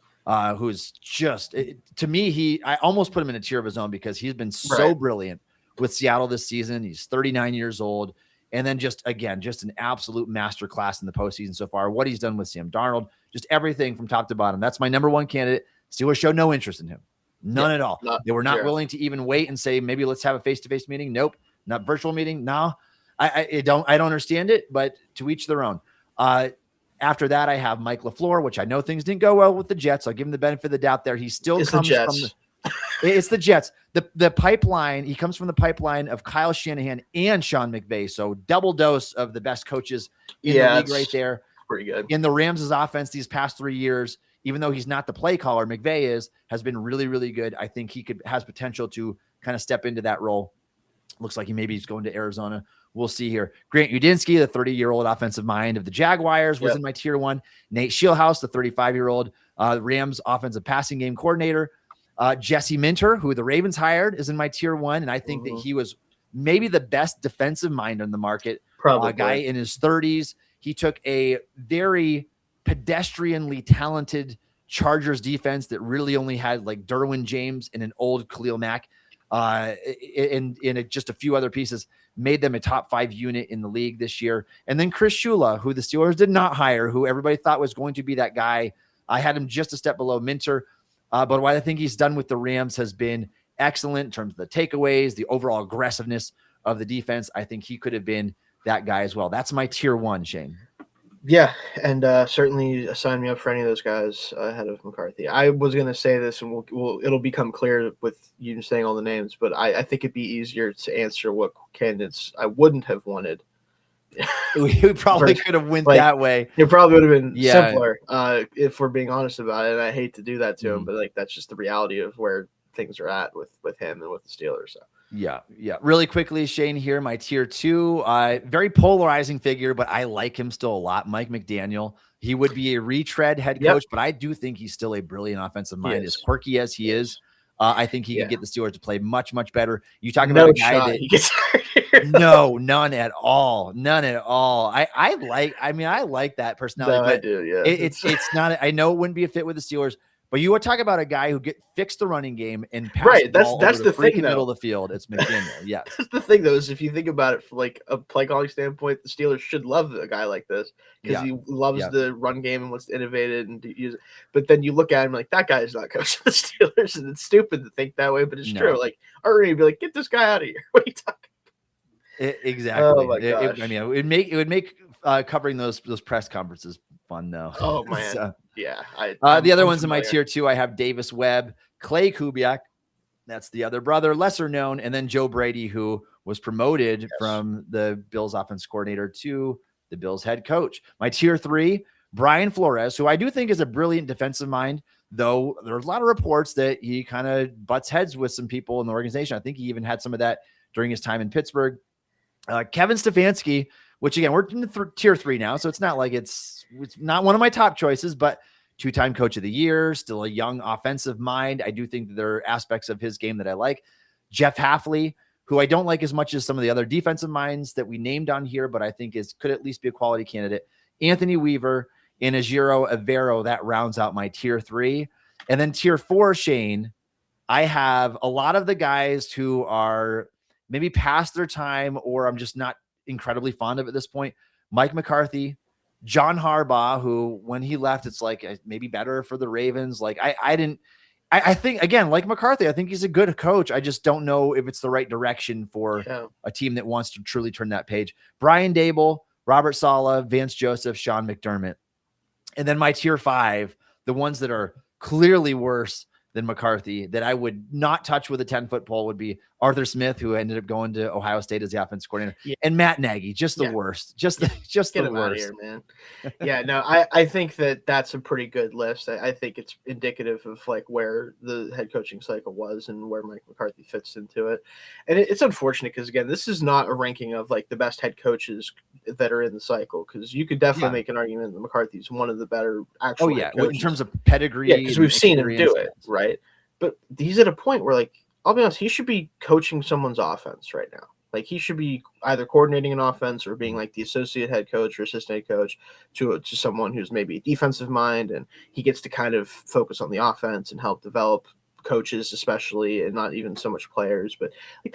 Who's just, to me, I almost put him in a tier of his own because he's been so brilliant with Seattle this season. He's 39 years old. And then just an absolute masterclass in the postseason so far. What he's done with Sam Darnold, just everything from top to bottom. That's my number 1 candidate. Steelers showed no interest in him. None at all. They were not willing to even wait and say, maybe let's have a face-to-face meeting. Nope. Not virtual meeting. No, I don't understand it, but to each their own. After that, I have Mike LaFleur, which I know things didn't go well with the Jets. I'll give him the benefit of the doubt there. He still comes from it's the Jets. The pipeline, he comes from the pipeline of Kyle Shanahan and Sean McVay. So double dose of the best coaches in the league right there. Pretty good. In the Rams' offense these past 3 years, even though he's not the play caller, McVay has been really, really good. I think he has potential to kind of step into that role. Looks like he's going to Arizona. We'll see here. Grant Udinski, the 30-year-old offensive mind of the Jaguars, was in my tier 1. Nate Scheelhaus, the 35-year-old Rams offensive passing game coordinator. Jesse Minter, who the Ravens hired, is in my tier 1. And I think that he was maybe the best defensive mind on the market. Probably. A guy in his 30s. He took a very pedestrianly talented Chargers defense that really only had like Derwin James and an old Khalil Mack in just a few other pieces, made them a top 5 unit in the league this year. And then Chris Shula, who the Steelers did not hire, who everybody thought was going to be that guy. I had him just a step below Minter. But what I think he's done with the Rams has been excellent in terms of the takeaways, the overall aggressiveness of the defense. I think he could have been that guy as well. That's my tier 1, Shane. Yeah, and certainly sign me up for any of those guys ahead of McCarthy. I was going to say this, and it'll become clear with you saying all the names, but I think it'd be easier to answer what candidates I wouldn't have wanted. We probably could have went that way. It probably would have been simpler if we're being honest about it. And I hate to do that to him, but that's just the reality of where things are at with him and with the Steelers. So. Yeah. Really quickly, Shane here, my tier 2, very polarizing figure, but I like him still a lot. Mike McDaniel. He would be a retread head coach, but I do think he's still a brilliant offensive mind, as quirky as he is. I think he could get the Steelers to play much, much better. You talking about a guy that he gets no, none at all. I like that personality. No, I do. Yeah, it's not. I know it wouldn't be a fit with the Steelers. But you would talk about a guy who fixed the running game and passed the ball that's over the thing, middle of the field. It's McDaniel. Yes. That's the thing, though, is if you think about it from like a play calling standpoint, the Steelers should love a guy like this because he loves the run game and wants to innovate it and use it. But then you look at him like that guy is not coaching the Steelers, and it's stupid to think that way, but it's true. Like Ernie would be like, "Get this guy out of here." What are you talking? Exactly. Oh my gosh. It would make covering those press conferences fun though. Oh man. So, yeah. The other ones in my tier 2, I have Davis Webb, Clay Kubiak. That's the other brother, lesser known, and then Joe Brady, who was promoted from the Bills offense coordinator to the Bills head coach. My tier 3, Brian Flores, who I do think is a brilliant defensive mind, though there's a lot of reports that he kind of butts heads with some people in the organization. I think he even had some of that during his time in Pittsburgh. Kevin Stefanski, which again, we're in the tier 3 now, so it's not like it's not one of my top choices, but 2-time coach of the year, still a young offensive mind. I do think that there are aspects of his game that I like. Jeff Hafley, who I don't like as much as some of the other defensive minds that we named on here, but I think could at least be a quality candidate. Anthony Weaver and Ajiro Evero, that rounds out my tier 3. And then tier 4, Shane, I have a lot of the guys who are maybe past their time, or I'm just not incredibly fond of at this point. Mike McCarthy, John Harbaugh, who when he left, it's like maybe better for the Ravens. Like I think, again, like McCarthy, I think he's a good coach. I just don't know if it's the right direction for a team that wants to truly turn that page. Brian Dable, Robert Saleh, Vance Joseph, Sean McDermott. And then my tier 5, the ones that are clearly worse than McCarthy, that I would not touch with a 10-foot pole, would be Arthur Smith, who ended up going to Ohio State as the offensive coordinator, and Matt Nagy, just the worst, just the worst. Out of here, man. Yeah, no, I think that's a pretty good list. I think it's indicative of like where the head coaching cycle was and where Mike McCarthy fits into it. And it's unfortunate because, again, this is not a ranking of like the best head coaches that are in the cycle, because you could definitely make an argument that McCarthy's one of the better actual head coaches. In terms of pedigree, because we've seen him do it, right? But he's at a point where like I'll be honest, he should be coaching someone's offense right now. Like he should be either coordinating an offense or being like the associate head coach or assistant head coach to someone who's maybe a defensive mind, and he gets to kind of focus on the offense and help develop coaches, especially, and not even so much players. But like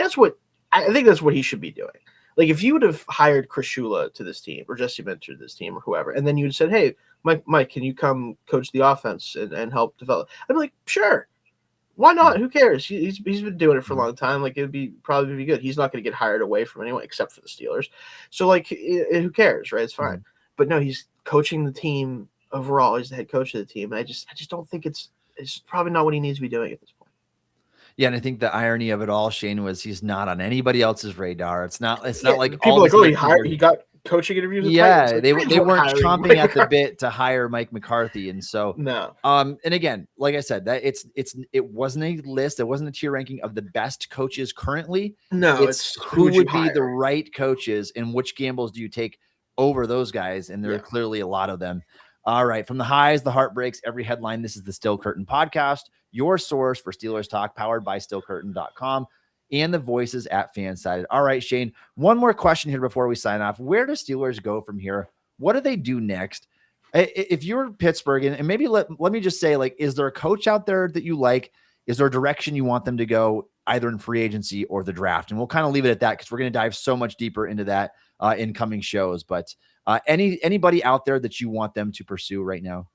I think that's what he should be doing. Like if you would have hired Chris Shula to this team or Jesse Minter to this team or whoever, and then you'd said, "Hey, Mike, can you come coach the offense and help develop?" I'd be like, "Sure." Why not? Who cares? He's been doing it for a long time. Like it would probably be good. He's not going to get hired away from anyone except for the Steelers. So like, who cares, right? It's fine. But no, he's coaching the team overall. He's the head coach of the team. And I just don't think it's probably not what he needs to be doing at this point. Yeah, and I think the irony of it all, Shane, was he's not on anybody else's radar. It's not like people all like, oh, he got coaching interviews. With yeah, like, they weren't chomping at the bit to hire Mike McCarthy, and so no. And again, like I said, that it wasn't a list, it wasn't a tier ranking of the best coaches currently. No, it's who would be the right coaches and which gambles do you take over those guys, and there are clearly a lot of them. All right, from the highs, the heartbreaks, every headline. This is the Still Curtain podcast, your source for Steelers talk, powered by stillcurtain.com and the voices at Fansided. All right, Shane, one more question here before we sign off. Where do Steelers go from here? What do they do next? If you're Pittsburgh, and maybe let me just say, like, is there a coach out there that you like? Is there a direction you want them to go, either in free agency or the draft? And we'll kind of leave it at that because we're going to dive so much deeper into that in coming shows. But anybody out there that you want them to pursue right now?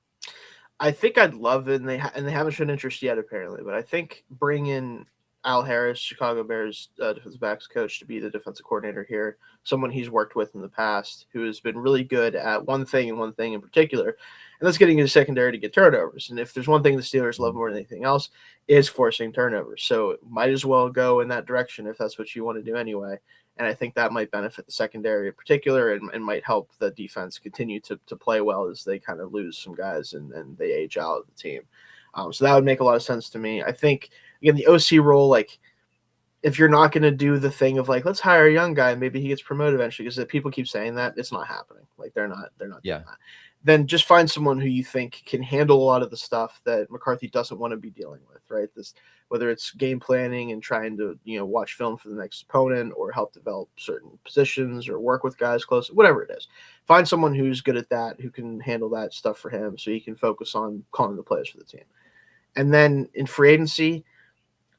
I think I'd love it, and they haven't shown interest yet, apparently. But I think bring in Al Harris, Chicago Bears defensive backs coach, to be the defensive coordinator here, someone he's worked with in the past who has been really good at one thing in particular, and that's getting into secondary to get turnovers. And if there's one thing the Steelers love more than anything else, is forcing turnovers. So might as well go in that direction if that's what you want to do anyway. And I think that might benefit the secondary in particular, and might help the defense continue to play well as they kind of lose some guys and they age out of the team. So that would make a lot of sense to me. I think, again, the OC role, like, if you're not going to do the thing of like, let's hire a young guy, maybe he gets promoted eventually, because people keep saying that, it's not happening. Like they're not doing that. Then just find someone who you think can handle a lot of the stuff that McCarthy doesn't want to be dealing with, right? This, whether it's game planning and trying to, watch film for the next opponent, or help develop certain positions, or work with guys close, whatever it is. Find someone who's good at that, who can handle that stuff for him, so he can focus on calling the plays for the team. And then in free agency,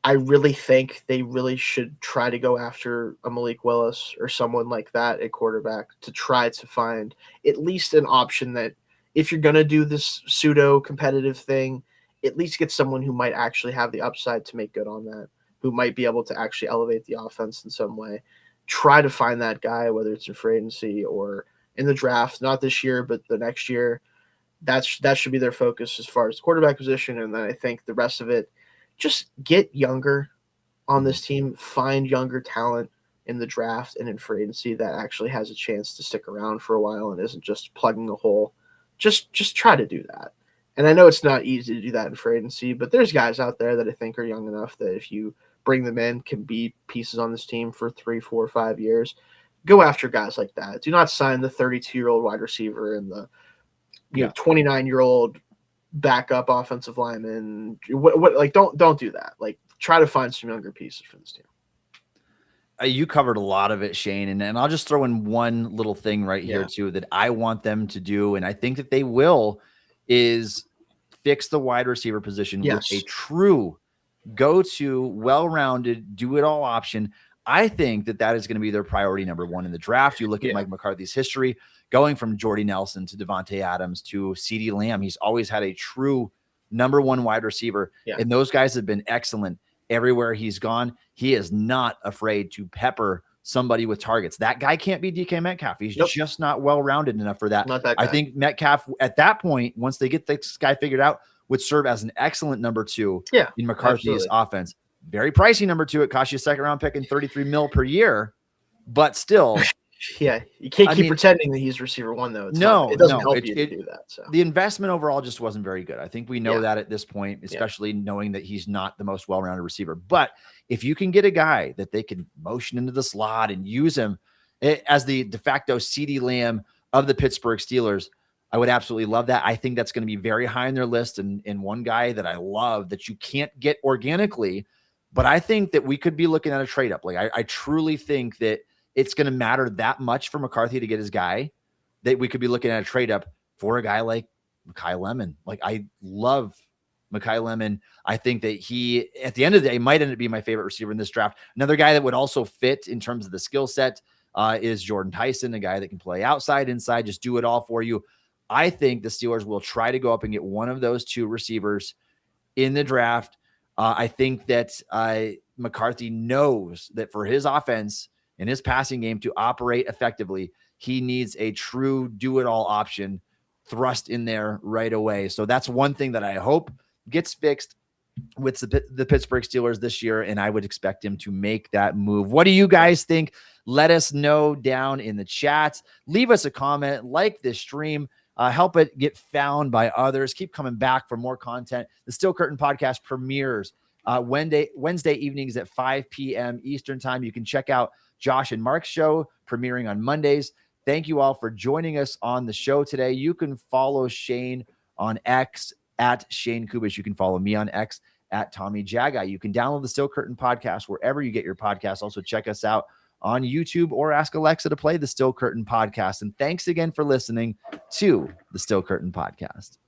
I really think they really should try to go after a Malik Willis or someone like that at quarterback, to try to find at least an option that, if you're going to do this pseudo competitive thing, at least get someone who might actually have the upside to make good on that, who might be able to actually elevate the offense in some way. Try to find that guy, whether it's in free agency or in the draft, not this year, but the next year. That should be their focus as far as the quarterback position. And then I think the rest of it, just get younger on this team, find younger talent in the draft and in free agency that actually has a chance to stick around for a while and isn't just plugging a hole. Just try to do that. And I know it's not easy to do that in free agency, but there's guys out there that I think are young enough that if you bring them in, can be pieces on this team for 3, 4, 5 years. Go after guys like that. Do not sign the 32-year-old wide receiver and the 29-year-old backup offensive lineman. Don't do that. Like, try to find some younger pieces for this team. You covered a lot of it, Shane, and I'll just throw in one little thing right here too that I want them to do, and I think that they will, is fix the wide receiver position with a true go-to, well-rounded, do-it-all option. I think that is going to be their priority number one in the draft. You look at Mike McCarthy's history, going from Jordy Nelson to Devontae Adams to CeeDee Lamb. He's always had a true number one wide receiver, and those guys have been excellent everywhere he's gone. He is not afraid to pepper somebody with targets. That guy can't be DK Metcalf. He's just not well-rounded enough for that. I think Metcalf, at that point, once they get this guy figured out, would serve as an excellent number two in McCarthy's offense. Very pricey number two. It costs you a second-round pick and $33 million per year, but still. You can't keep pretending that he's receiver one, though. It doesn't help you to do that. So the investment overall just wasn't very good. I think we know that at this point, especially knowing that he's not the most well-rounded receiver. But if you can get a guy that they can motion into the slot and use him as the de facto CeeDee Lamb of the Pittsburgh Steelers, I would absolutely love that. I think that's going to be very high on their list. And one guy that I love that you can't get organically, But I think that we could be looking at a trade up. Like I truly think that it's going to matter that much for McCarthy to get his guy that we could be looking at a trade up for a guy like Mekhi Lemon. Like I love Mekhi Lemon. I think that he, at the end of the day, might end up being my favorite receiver in this draft. Another guy that would also fit in terms of the skill set is Jordan Tyson, a guy that can play outside, inside, just do it all for you. I think the Steelers will try to go up and get one of those two receivers in the draft. I think that McCarthy knows that for his offense and his passing game to operate effectively, he needs a true do-it-all option thrust in there right away. So that's one thing that I hope gets fixed with the Pittsburgh Steelers this year, and I would expect him to make that move. What do you guys think? Let us know down in the chats. Leave us a comment, like this stream. Help it get found by others. Keep coming back for more content. The Steel Curtain podcast premieres Wednesday evenings at 5 p.m. Eastern time. You can check out Josh and Mark's show premiering on Mondays. Thank you all for joining us on the show today. You can follow Shayne on X at Shayne Kubas. You can follow me on X at Tommy Jaggi. You can download the Steel Curtain podcast wherever you get your podcasts. Also check us out on YouTube or ask Alexa to play the Steel Curtain podcast. And thanks again for listening to the Steel Curtain podcast.